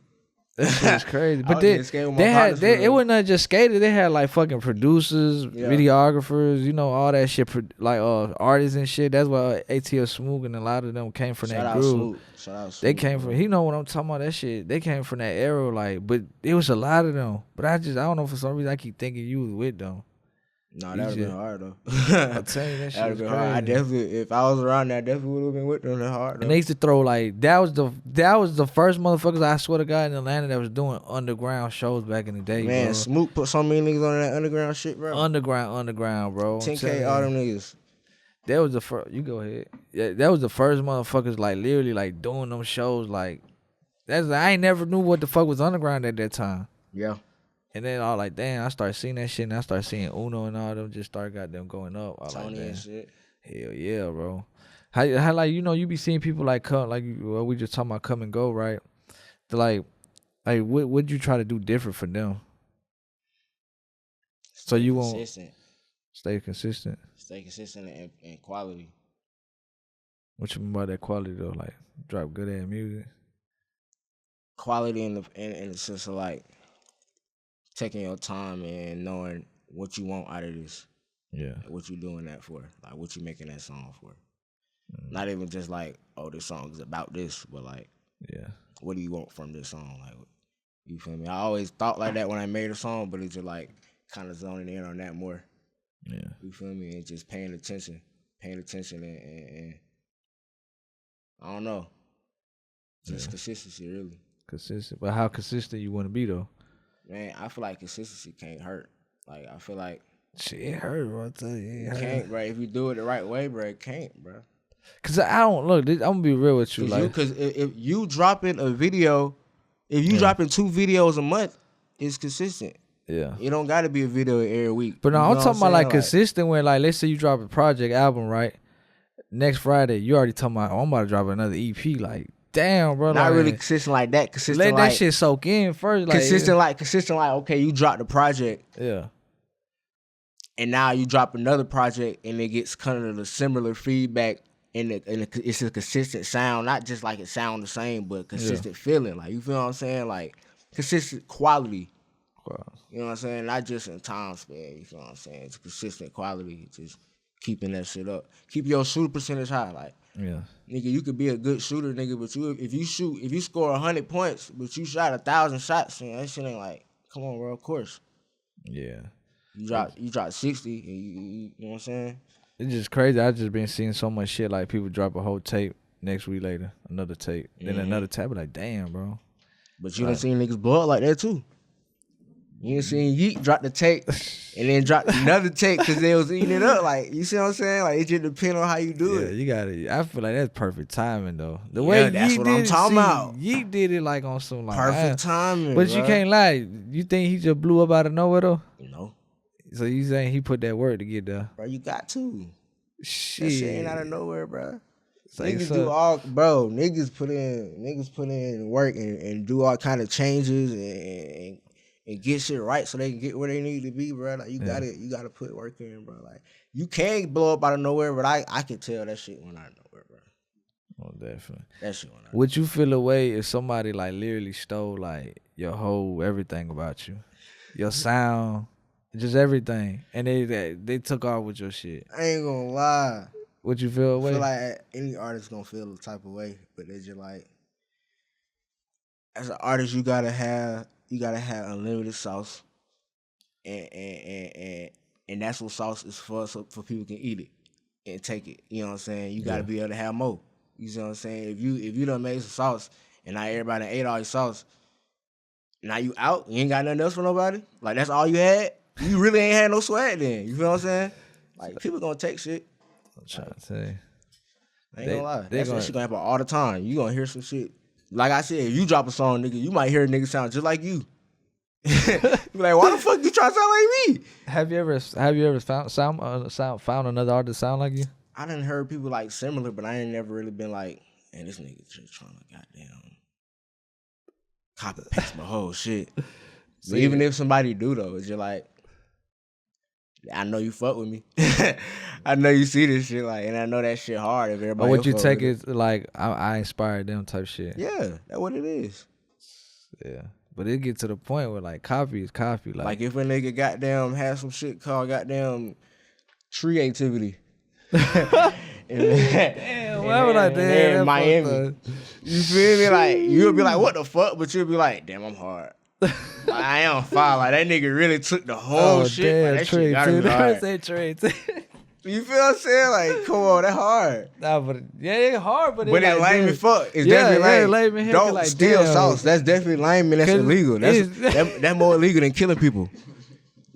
S1: That shit was crazy. But it wasn't not just skaters. They had like fucking producers, videographers, all that shit, like artists and shit. That's why ATL Smooth and a lot of them came from that group.
S2: Shout out Smooth.
S1: They came from, he know what I'm talking about, that shit. They came from that era, like, but it was a lot of them. But I don't know, for some reason I keep thinking you was with them.
S2: No, that would have been hard though.
S1: I'll tell you, that shit was crazy. Hard.
S2: I definitely, if I was around there, I definitely would have been with them. That hard though.
S1: And they used to throw like that was the first motherfuckers, I swear to God, in Atlanta that was doing underground shows back in the day.
S2: Man,
S1: bro.
S2: Smoot put so many niggas on that underground shit, bro.
S1: Underground, bro.
S2: 10K, all them niggas.
S1: That was the first. You go ahead. Yeah, that was the first motherfuckers like literally like doing them shows like. I ain't never knew what the fuck was underground at that time.
S2: Yeah.
S1: And then I was like, damn, I started seeing that shit, and I started seeing Uno and all them just start got them going up. I
S2: Tony
S1: like,
S2: and shit.
S1: Hell yeah, bro. How like you be seeing people like come like we just talking about come and go, right? Like what'd you try to do different for them? So you won't stay consistent.
S2: Stay consistent and quality.
S1: What you mean by that quality though? Like drop good ass music.
S2: Quality in the sense of like taking your time and knowing what you want out of this.
S1: Yeah.
S2: Like what you doing that for. Like what you making that song for. Not even just like, oh, this song is about this, but like, what do you want from this song? Like, you feel me? I always thought like that when I made a song, but it's just like kind of zoning in on that more.
S1: Yeah.
S2: You feel me? And just paying attention and I don't know. Just consistency, really.
S1: Consistent. But how consistent you want to be though?
S2: Man, I feel like consistency can't hurt. Like, I feel like
S1: Shit, it hurt, bro. I tell you,
S2: You can't, bro. If you do it the right way, bro, it can't, bro.
S1: Cause I don't look. I'm gonna be real with you,
S2: Cause if you dropping a video, if you dropping 2 videos a month, it's consistent.
S1: Yeah.
S2: It don't got to be a video every week.
S1: But no, I'm talking about like consistent. When like, let's say you drop a project album, right? Next Friday, you already talking about, oh, I'm about to drop another EP. Like, damn, bro.
S2: Not
S1: like,
S2: really consistent like that. Consistent
S1: let
S2: like
S1: that shit soak in first. Like,
S2: consistent like okay, you drop the project.
S1: Yeah.
S2: And now you drop another project and it gets kind of the similar feedback and it's a consistent sound, not just like it sound the same, but consistent feeling. Like, you feel what I'm saying? Like, consistent quality.
S1: Wow.
S2: You know what I'm saying? Not just in time span. You feel what I'm saying? It's consistent quality. Just keeping that shit up. Keep your shooter percentage high. Like,
S1: yeah,
S2: nigga, you could be a good shooter, nigga, but if you score 100 points, but you shot 1,000 shots, man, that shit ain't like, come on, bro, of course.
S1: Yeah.
S2: You drop 60, and you know what I'm saying?
S1: It's just crazy. I just been seeing so much shit. Like, people drop a whole tape, next week later, another tape, then another tape. Like, damn, bro.
S2: But you done seen niggas blow up like that too. You done seen Yeet drop the tape and then drop another tape because they was eating it up. Like, you see what I'm saying? Like, it just depends on how you do it.
S1: Yeah, you got it. I feel like that's perfect timing though. The way
S2: that's what I'm talking about.
S1: Yeet did it like on some like
S2: perfect timing.
S1: But
S2: bro.
S1: you can't lie. You think he just blew up out of nowhere though?
S2: No.
S1: So you saying he put that work to get there?
S2: Bro, you got to.
S1: Shit.
S2: That shit ain't out of nowhere, bro.
S1: Niggas
S2: do all, bro. Niggas put in work and do all kind of changes and get shit right so they can get where they need to be, bro. Like, you gotta put work in, bro. Like, you can't blow up out of nowhere, but I can tell that shit went out of nowhere, bro.
S1: Oh, definitely.
S2: That shit went out.
S1: Would you feel a way if somebody like literally stole like your whole everything about you, your sound, just everything, and they took off with your shit?
S2: I ain't gonna lie.
S1: Would you feel a way?
S2: I feel like any artist gonna feel the type of way, but they just like, as an artist, you gotta have unlimited sauce, and that's what sauce is for, so for people can eat it and take it. You know what I'm saying? You gotta be able to have more. You see what I'm saying? If you done made some sauce and now everybody ate all your sauce, now you out. You ain't got nothing else for nobody. Like, that's all you had. You really ain't had no swag then. You feel what I'm saying? Like, people gonna take shit.
S1: I'm trying to say.
S2: I ain't gonna lie. That shit gonna happen all the time. You gonna hear some shit. Like I said, if you drop a song, nigga, you might hear a nigga sound just like you. You be like, why the fuck you trying to sound like me?
S1: Have you ever found another artist sound like you?
S2: I done heard people like similar, but I ain't never really been like, man, this nigga just trying to goddamn copy paste my whole shit. So even if somebody do though, it's just like, I know you fuck with me. I know you see this shit, like, and I know that shit hard. If everybody,
S1: but what you take is like, I inspired them type shit.
S2: Yeah, that's what it is.
S1: Yeah, but it get to the point where like copy is copy.
S2: Like if a nigga goddamn has some shit called goddamn creativity.
S1: Damn, why would I do
S2: Miami? You feel me? Like, you'll be like, what the fuck? But you'll be like, damn, I'm hard. Like, I am fire. Like, that nigga really took the whole shit.
S1: Damn,
S2: like, that shit gotta be hard.
S1: Say trade too.
S2: You feel what I'm saying? Like, come on, that hard.
S1: Nah, but it's hard, but
S2: it's
S1: like,
S2: lame as fuck. It's definitely
S1: lame.
S2: Lame. Don't
S1: like,
S2: steal sauce. That's definitely lame and that's illegal. That's more illegal than killing people.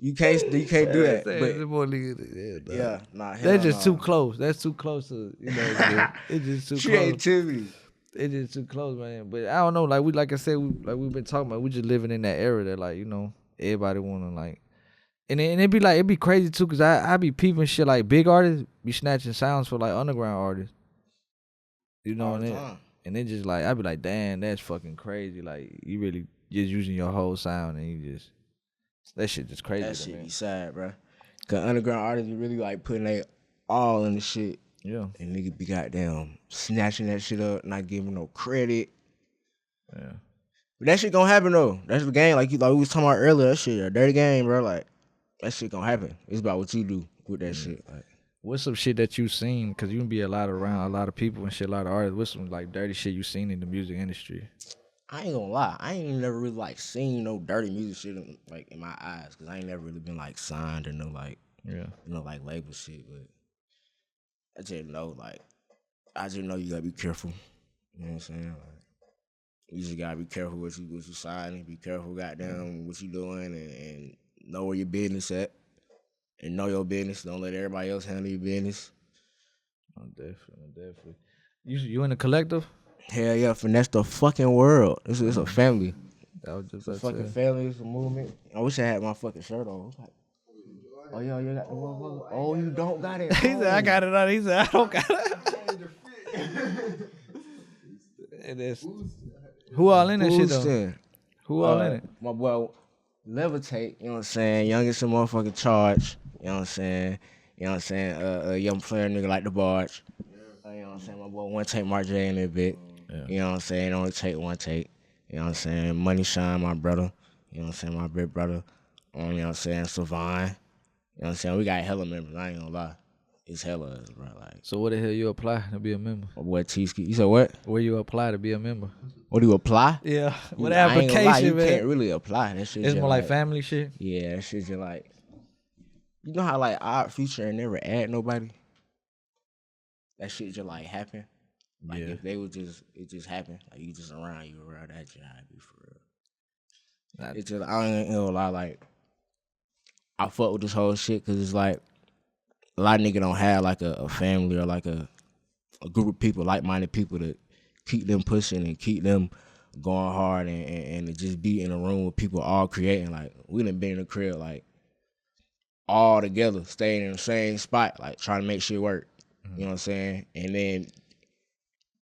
S2: You can't do that. But yeah, nah.
S1: That's just too close. That's too close to, you know. It's just too
S2: creativity.
S1: Close. It's just too close, man. But I don't know. Like we've been talking about. We just living in that era that, like, you know, everybody wanna like, and it be crazy too, cause I be peeping shit like big artists be snatching sounds for like underground artists. You know, and it just like I be like, damn, that's fucking crazy. Like, you really just using your whole sound and you just. That shit just crazy.
S2: That shit be sad, bro. Cause underground artists be really like putting they all in the shit.
S1: Yeah.
S2: And niggas be goddamn snatching that shit up, not giving no credit.
S1: Yeah.
S2: But that shit gonna happen though. That's the game. Like we was talking about earlier, that shit a dirty game, bro. Like, that shit gonna happen. It's about what you do with that shit. Like,
S1: what's some shit that you seen? Cause you can be around a lot of people and shit, a lot of artists. What's some like dirty shit you seen in the music industry?
S2: I ain't gonna lie, I ain't never really like seen no dirty music shit in my eyes, cause I ain't never really been like signed or no like like label shit. But I just know you gotta be careful. You know what I'm saying? Like, you just gotta be careful what you signing. Be careful, goddamn, what you doing, and know where your business at. and know your business. Don't let everybody else handle your business.
S1: Oh, definitely. You in the collective?
S2: Hell yeah, finesse the fucking world. It's a family.
S1: That was just
S2: It's a fucking family. It's a movement. I wish I had my fucking shirt on. Oh yeah, you got the motherfucker. Oh, you don't got it.
S1: He said I got it on. He said I don't got it. It is. Who all in that shit though? Who all in it?
S2: My boy Levitate, you know what I'm saying? Youngest in motherfucking charge. You know what I'm saying? You know what I'm saying? A young player nigga like the barge. You know what I'm saying? My boy One Take Mark J in that bit.
S1: Yeah.
S2: You know what I'm saying? Only take one take. You know what I'm saying? Money Shine, my brother. You know what I'm saying? My big brother. You know what I'm saying? Savine. You know what I'm saying? We got hella members. I ain't gonna lie. It's hella, bro. Like.
S1: So where the hell you apply to be a member?
S2: My boy T-Ski. You said what?
S1: Where you apply to be a member?
S2: What do you apply?
S1: Yeah. What
S2: I ain't gonna lie,
S1: application,
S2: you
S1: man?
S2: can't really apply. That shit
S1: It's
S2: just
S1: more like family shit.
S2: Yeah, that shit just like. You know how like Odd Future and never add nobody? That shit just like happen. Like if they would it just happened. Like you just around, that shit how it be for real. It's just, I ain't gonna lie, like, I fuck with this whole shit because it's like, a lot of niggas don't have like a family or like a group of people, like-minded people to keep them pushing and keep them going hard and to just be in a room with people all creating. Like, we done been in the crib, like, all together, staying in the same spot, like, trying to make shit work. Mm-hmm. You know what I'm saying? And then,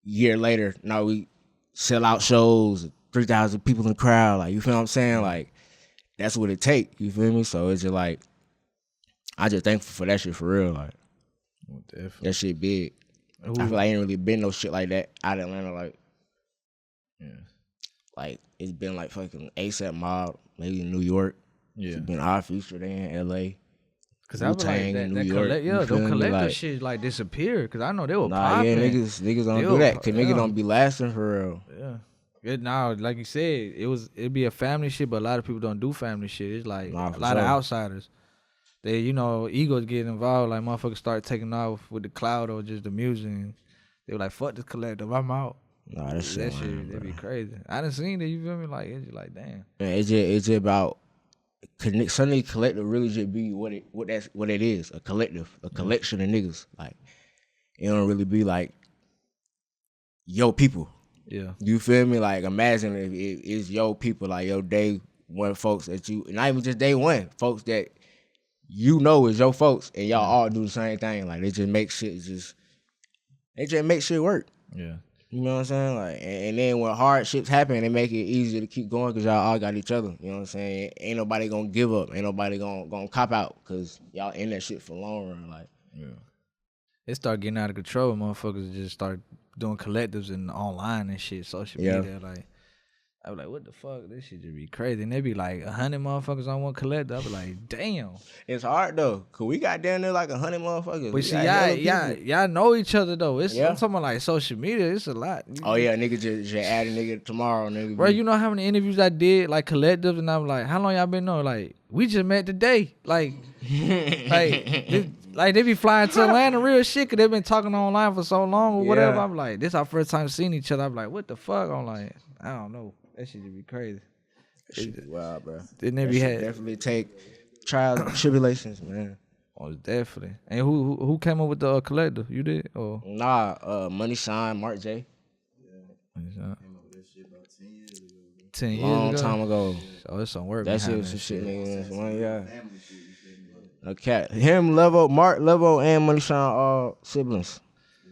S2: year later, now we sell out shows, 3,000 people in the crowd. Like, you feel what I'm saying? Like, that's what it take. You feel me? So it's just like, I just thankful for that shit for real. Like, that shit big. Ooh. I feel like I ain't really been no shit like that out of Atlanta. Like, like it's been like fucking ASAP Mob, maybe in New York. Yeah, it's been Odd Future there in LA. Cause I was like that
S1: collective shit like disappeared. Cause I know they were popping.
S2: Yeah, niggas don't do that. Cause niggas don't be lasting for real.
S1: Yeah. Now, like you said, it'd be a family shit, but a lot of people don't do family shit. It's like a lot of outsiders. They, egos get involved. Like motherfuckers start taking off with the clout or just the music. And they were like, "Fuck this collective, I'm out."
S2: Nah, that shit,
S1: it'd be crazy. I done seen it. You feel me? Like it's just like damn.
S2: Yeah, it's just about Sunday collective really just be what it is, a collective, a collection of niggas. Like it don't really be like yo people. Yeah, you feel me? Like imagine if it's yo people, like your day one folks that you, not even just day one folks that you know is your folks, and y'all all do the same thing. Like they just make shit make shit work. Yeah. You know what I'm saying? Like, and then when hardships happen, they make it easier to keep going because y'all all got each other. You know what I'm saying? Ain't nobody gonna give up. Ain't nobody gonna cop out because y'all in that shit for long run. Like, yeah.
S1: It start getting out of control. Motherfuckers just start doing collectives and online and shit, social media. Like, I was like, what the fuck? This shit just be crazy. And they be like 100 motherfuckers on one collective. I be like, damn.
S2: It's hard though, cause we got down there like 100 motherfuckers.
S1: But see, y'all know each other though. I'm talking about like social media. It's a lot.
S2: Oh yeah, nigga just add a nigga tomorrow, nigga.
S1: Bro, you know how many interviews I did like collectives, and I'm like, how long y'all been known? Like, we just met today. Like, like they be flying to Atlanta, real shit, cause they been talking online for so long or whatever. I'm like, this our first time seeing each other. I'm like, what the fuck? I'm like, I don't know. That shit just be crazy.
S2: Shit wow, bro.
S1: Didn't they be
S2: definitely take trials and tribulations, man.
S1: Oh, definitely. And who came up with the collective? You did? Or
S2: nah, Money Shine, Mark J.
S1: Money Shine.
S3: Came up with that shit about 10 years ago.
S1: 10 years
S2: Long
S1: ago?
S2: time ago.
S1: Oh, it's some work.
S2: That shit was some shit, nigga. Yeah. Okay, him, Levo, Mark, Levo, and Money Shine all siblings.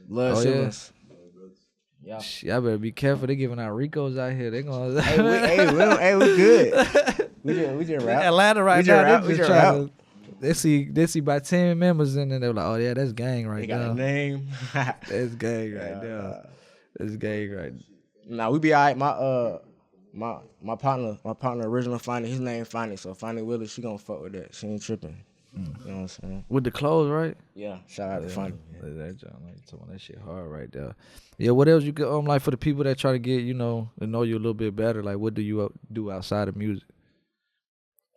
S2: Blood siblings.
S1: Yeah. Y'all better be careful. They giving out Ricos out here. They gonna
S2: hey, we good. We just rap.
S1: Atlanta right now. They just trying to. They see about 10 members in there. They were like, oh yeah, that's gang right there.
S2: They got a name.
S1: That's gang right there. That's gang right.
S2: Nah, we be alright. My partner, original Finance, his name Finance. So Finance Willis, she gonna fuck with that. She ain't tripping. You know what I'm saying?
S1: With the clothes, right?
S2: Yeah. Shout out to Finance.
S1: That shit hard right there. Yeah, what else you could like for the people that try to get, to know you a little bit better, like what do you do outside of music?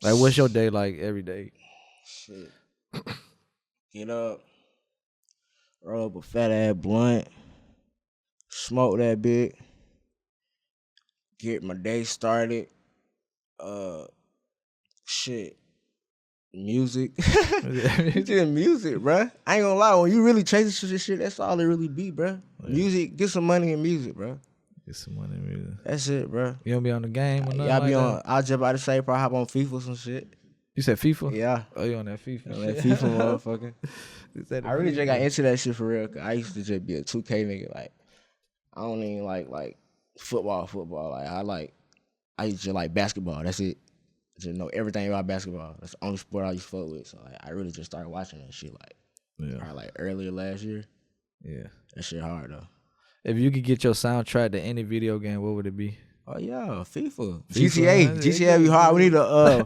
S1: Like what's your day like every day?
S2: Shit. Get up, roll up a fat ass blunt, smoke that bit, get my day started. Shit. Music. It's just music, bruh. I ain't gonna lie. When you really chasing this shit, that's all it really be, bruh. Yeah. Music, get some money in music, bruh.
S1: Get some money in music.
S2: That's it, bruh.
S1: You don't be on the game or nothing?
S2: Yeah, I be
S1: like
S2: on.
S1: that?
S2: I was just about to say, probably hop on FIFA some shit.
S1: You said FIFA?
S2: Yeah.
S1: Oh, you on that FIFA?
S2: On that FIFA, motherfucker. I really just got into that shit for real. Cause I used to just be a 2K nigga. Like, I don't even like football. Like, I used to like basketball. That's it. Just know everything about basketball. That's the only sport I used to fuck with. So like, I really just started watching that shit like earlier last year.
S1: Yeah.
S2: That shit hard though.
S1: If you could get your soundtrack to any video game, what would it be?
S2: Oh yeah, FIFA. GTA be hard. We need a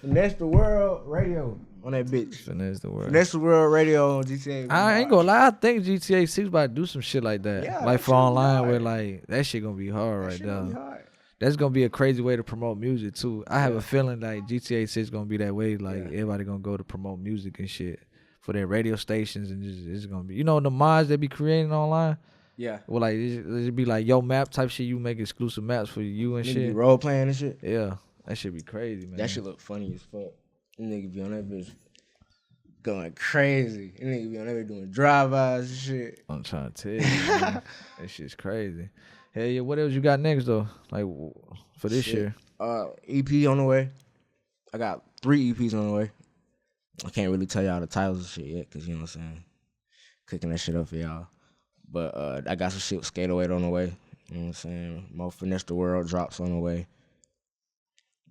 S2: Finesse the World radio on that bitch.
S1: Finesse the World.
S2: Finesse the World radio on GTA.
S1: I ain't gonna lie, I think GTA 6 about to do some shit like that.
S2: Yeah,
S1: like for online where like that shit gonna be hard right there. That's gonna be a crazy way to promote music too. I have a feeling like GTA 6 gonna be that way. Like everybody gonna go to promote music and shit for their radio stations, and it's gonna be, you know, the mods they be creating online. Yeah. Well, like it be like yo map type shit. You make exclusive maps for you and shit.
S2: Be role playing and shit.
S1: Yeah, that should be crazy, man.
S2: That shit look funny as fuck. Nigga be on that bitch going crazy. Nigga be on that bitch doing drive-bys and shit.
S1: I'm trying to tell you, man. That shit's crazy. Hell yeah, what else you got next though? Like for this year?
S2: EP on the way. I got 3 EPs on the way. I can't really tell y'all the titles and shit yet, cause you know what I'm saying. Cooking that shit up for y'all. But I got some shit with Skate Away on the way. You know what I'm saying? More Finesse the World drops on the way.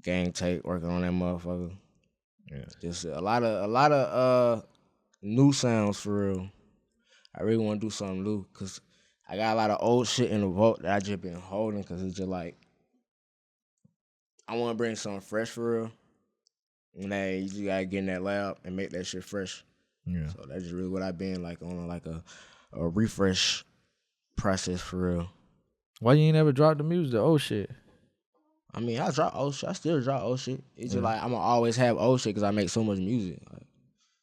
S2: Gang Tape working on that motherfucker. Yeah. Just a lot of new sounds for real. I really want to do something new, cause I got a lot of old shit in the vault that I just been holding, cause it's just like I want to bring something fresh for real. And then you just gotta get in that lab and make that shit fresh. Yeah. So that's just really what I've been like on like a refresh process for real.
S1: Why you ain't ever dropped the music, the old shit?
S2: I mean, I drop old shit. I still drop old shit. It's just like I'm gonna always have old shit because I make so much music.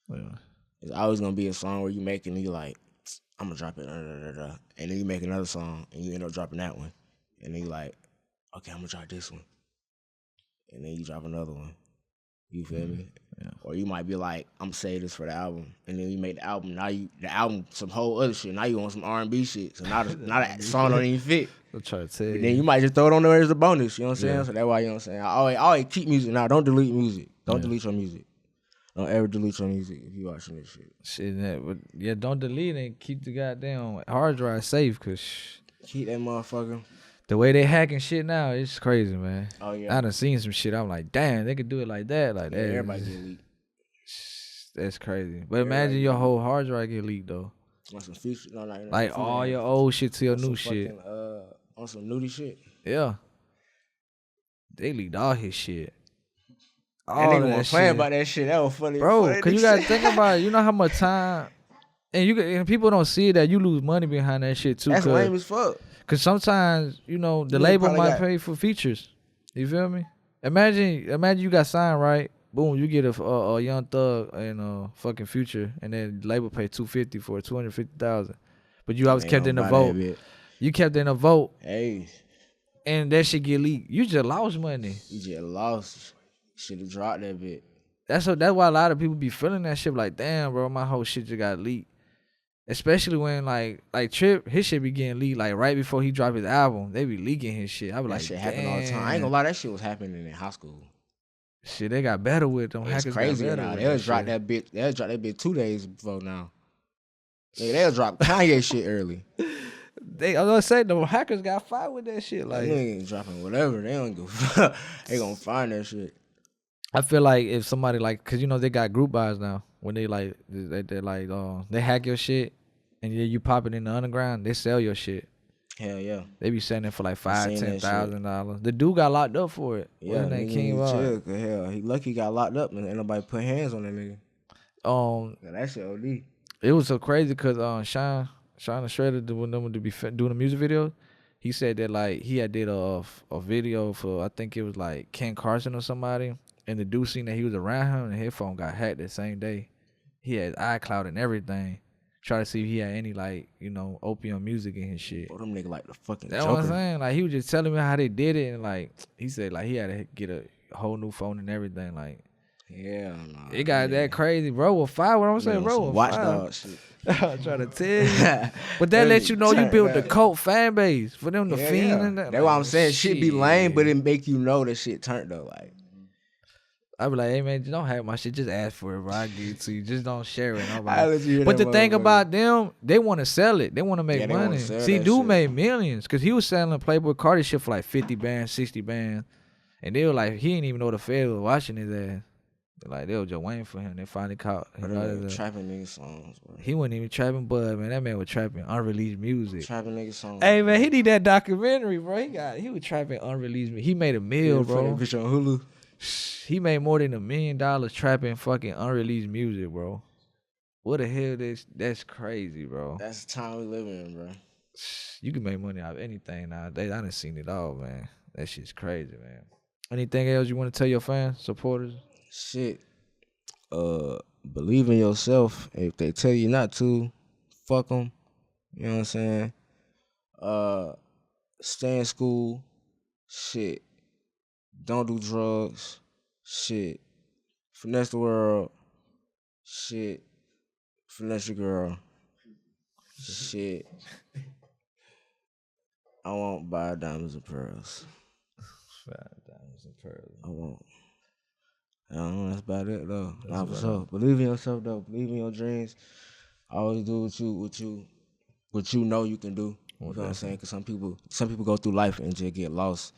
S2: Like, it's always gonna be a song where you make it and you like, I'm gonna drop it, and then you make another song and you end up dropping that one, and then you like, okay, I'm gonna drop this one, and then you drop another one. You feel me? Yeah. Or you might be like, I'm saying this for the album, and then you make the album. Now the album some whole other shit. Now you want some R&B shit. So now that song don't even fit.
S1: I'm trying to tell you.
S2: Then you might just throw it on there as a bonus. You know what I'm saying? So that's why, you know what I'm saying. I always keep music now. Don't delete music. Don't delete your music. Don't ever delete your music if you watching this shit.
S1: Shit, don't delete it and keep the goddamn hard drive safe, cause
S2: keep that motherfucker.
S1: The way they hacking shit now, it's crazy, man.
S2: Oh yeah.
S1: I done seen some shit. I'm like, damn, they could do it like that, like that.
S2: Everybody get leaked.
S1: That's crazy. But imagine your whole hard drive get leaked though.
S2: On some future,
S1: like all your old shit to your new shit.
S2: On some nudie shit.
S1: Yeah. They leaked all his shit.
S2: All that nigga was playing about that shit. That was funny,
S1: bro. Cause you gotta think about it. You know how much time, and people don't see that you lose money behind that shit too.
S2: That's lame as fuck.
S1: Cause sometimes, you know, the label might pay for features. You feel me? Imagine you got signed, right? Boom, you get a Young Thug and a fucking Future, and then the label pay $250 for $250,000. But you always kept in the vote. You kept in a vote.
S2: Hey.
S1: And that shit get leaked. You just lost money.
S2: You just lost. Should have dropped that bit.
S1: That's why a lot of people be feeling that shit like, damn, bro, my whole shit just got leaked. Especially when like Trip, his shit be getting leaked like right before he dropped his album. They be leaking his shit. I be like,
S2: that shit happen all the time. I ain't gonna lie, that shit was happening in high school.
S1: Shit, they got better with them.
S2: It's crazy now. They'll drop that bit. They'll drop that bit 2 days before now. They'll drop Kanye shit early.
S1: I was gonna say the hackers got fired with that shit. Like
S2: they ain't dropping whatever. They don't go. They gonna find that shit.
S1: I feel like if somebody like, cause you know they got group buys now. When they like, they hack your shit, and then you pop it in the underground, they sell your shit.
S2: Hell yeah.
S1: They be selling it for like $5,000-$10,000. The dude got locked up for it.
S2: Yeah, hell, he lucky he got locked up and ain't nobody put hands on that nigga. That shit OD.
S1: It was so crazy cause Sean the Shredder doing the music video. He said that like he had did a video for, I think it was like Ken Carson or somebody, and the dude seen that he was around him and his phone got hacked that same day. He had iCloud and everything. Try to see if he had any like, you know, opium music in his shit.
S2: Oh, them niggas like the fucking
S1: That's
S2: Joker.
S1: What I'm saying. Like he was just telling me how they did it, and like he said like he had to get a whole new phone and everything. Like
S2: Yeah, nah.
S1: It got that crazy, bro. With fire, what I'm saying, bro. With
S2: Watchdog shit.
S1: I'm trying to tell you. But that let you know you built the cult fan base for them to fiend and that.
S2: That's
S1: like,
S2: why I'm saying shit be lame, but it make you know that shit turned though. Like,
S1: I be like, hey man, just don't have my shit. Just ask for it, bro. I give it to you. Just don't share it.
S2: I
S1: Nobody.
S2: let you hear
S1: But
S2: that
S1: the thing
S2: motherfucker.
S1: about them, they want to sell it. They want to make
S2: Yeah, they wanna
S1: money.
S2: sell
S1: See,
S2: that
S1: dude
S2: shit.
S1: made millions because he was selling Playboy Cardi shit for like 50 bands, 60 bands, and they were like, he didn't even know the Fed was watching his ass. Like they were just waiting for him. They finally caught him.
S2: Trapping nigga songs, bro.
S1: He wasn't even trapping Bud, man. That man was trapping unreleased music.
S2: Trapping nigga songs.
S1: Hey man, he need that documentary, bro. He was trapping unreleased music. He made $1 million, bro.
S2: Bitch on Hulu.
S1: He made more than $1 million trapping fucking unreleased music, bro. What the hell? That's crazy, bro.
S2: That's the time we live in, bro.
S1: You can make money out of anything nowadays. I done seen it all, man. That shit's crazy, man. Anything else you want to tell your fans, supporters?
S2: Shit. Believe in yourself. If they tell you not to, fuck them. You know what I'm saying? Stay in school. Shit. Don't do drugs. Shit. Finesse the world. Shit. Finesse your girl. Shit. I won't buy diamonds and pearls.
S1: Diamonds and pearls.
S2: I won't. I don't know, that's about it though. Nah, for sure. Believe in yourself though. Believe in your dreams. Always do what you know you can do. You know what I'm saying? Because some people go through life and just get lost,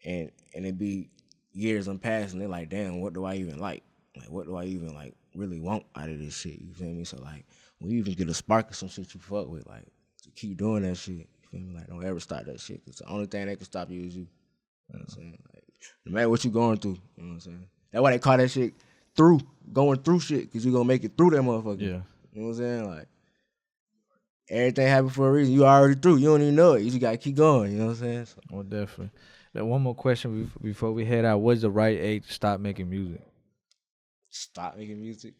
S2: and it be years unpassed, and they're like, damn, what do I even like? Like, what do I even like really want out of this shit? You feel me? So like, when you even get a spark of some shit you fuck with, like, to keep doing that shit. You feel me? Like, don't ever stop that shit. Because the only thing that can stop you is you. You know what I'm saying? Like, no matter what you going through. You know what I'm saying? That's why they call that shit going through shit, because you going to make it through that motherfucker. Yeah. You know what I'm saying? Like, everything happened for a reason. You already through. You don't even know it. You just got to keep going. You know what I'm saying? So.
S1: Well, definitely. Now, one more question before we head out. What's the right age to stop making music?
S2: Stop making music?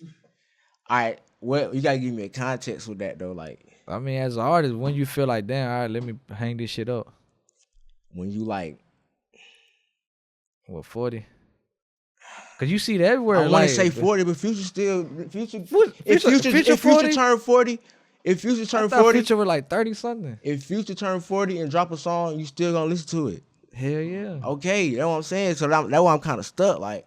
S2: All right. Well, you got to give me a context with that, though. Like,
S1: I mean, as an artist, when you feel like, damn, all right, let me hang this shit up.
S2: When you like,
S1: what, 40? Cause you see that everywhere.
S2: I want to say 40, but Future turn 40, if Future turn 40,
S1: Future was like 30 something.
S2: If Future turn 40 and drop a song, you still gonna listen to it.
S1: Hell yeah.
S2: Okay, that's what I'm saying. So that's why I'm kind of stuck. Like,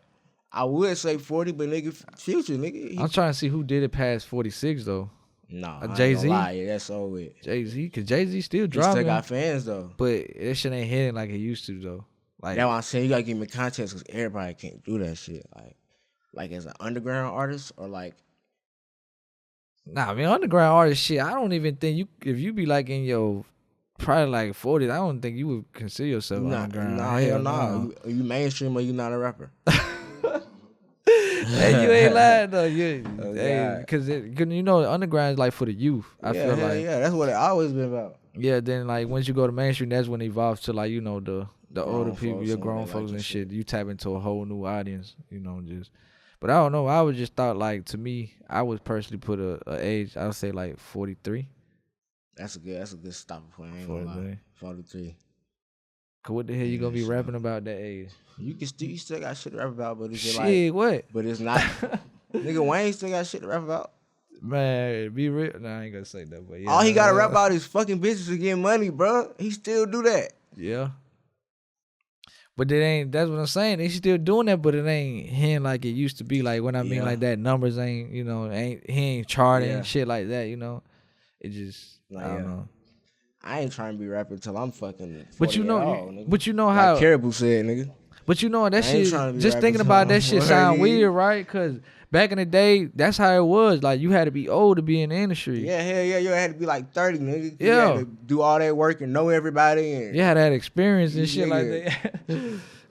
S2: I would say 40, but nigga, Future, nigga.
S1: I'm trying to see who did it past 46 though.
S2: No,
S1: Jay-Z.
S2: Yeah, that's all it.
S1: Jay-Z, cause Jay-Z still dropping.
S2: He still got fans though.
S1: But that shit ain't hitting like it used to though. Like,
S2: that's why I'm saying you gotta give me context, because everybody can't do that shit. Like as an underground artist, or like.
S1: Nah, I mean, underground artist shit, I don't even think if you be like in your probably like 40s, I don't think you would consider yourself underground.
S2: Nah, hell no. You mainstream or you not a rapper?
S1: Hey, you ain't lying though. Because you know, underground is like for the youth. I feel like
S2: that's what it always been about.
S1: Yeah, then like once you go to mainstream, that's when it evolves to like, you know, the older people, your grown folks and shit. You tap into a whole new audience, you know, just. But I don't know. I would just thought like, to me, I would personally put a age. I would say like 43.
S2: That's a good stopping point. I ain't gonna lie. 43.
S1: Cause what the hell you gonna be rapping about that age?
S2: You still got shit to rap about, but it's just
S1: shit, what?
S2: But it's not. Nigga Wayne still got shit to rap about.
S1: Man, be real. Nah, I ain't gonna say that, but yeah.
S2: All he gotta rap about is fucking bitches to get money, bro. He still do that.
S1: Yeah. But that's what I'm saying. They still doing that, but it ain't him like it used to be. Like, when I mean like that, numbers ain't, you know, he ain't charting shit like that, you know. It just, I don't know.
S2: I ain't trying to be rapping till I'm fucking 40.
S1: But you know how
S2: like Caribou said, nigga.
S1: But you know that shit, just thinking about that shit sound weird, right? Cause back in the day, that's how it was. Like, you had to be old to be in the industry.
S2: Yeah, hell yeah. You had to be like 30, nigga.
S1: Yeah.
S2: You had to do all that work and know everybody. And
S1: you had that experience and shit like that.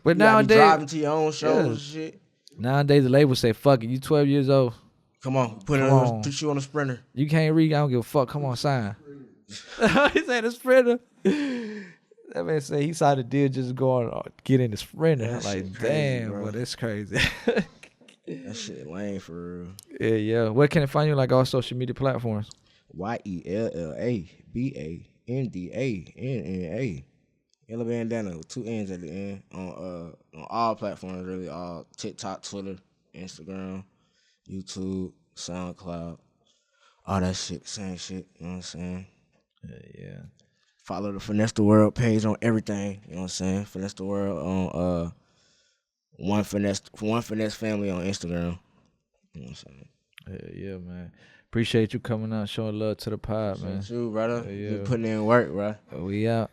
S1: But
S2: you
S1: nowadays,
S2: driving to your own shows and shit.
S1: Nowadays, the label say, fuck it, you 12 years old.
S2: Come on, put you on a sprinter.
S1: You can't read, I don't give a fuck. Come on, sign. He said a sprinter. That man said he saw the deal just going get in the sprinter.
S2: That
S1: like,
S2: crazy,
S1: damn,
S2: bro.
S1: But that's crazy.
S2: That shit lame for real.
S1: Yeah. Where can I find you like all social media platforms?
S2: YELLABANDANNA. Yellow Bandana with 2 N's at the end on all platforms, really. All TikTok, Twitter, Instagram, YouTube, SoundCloud, all that shit, same shit. You know what I'm saying?
S1: Yeah.
S2: Follow the Finesse the World page on everything. You know what I'm saying? Finesse the World on one finesse family on Instagram. You know what I'm saying?
S1: Yeah, man. Appreciate you coming out, showing love to the pod, man.
S2: Appreciate you, brother.
S1: Yeah.
S2: You putting in work, bro.
S1: We out.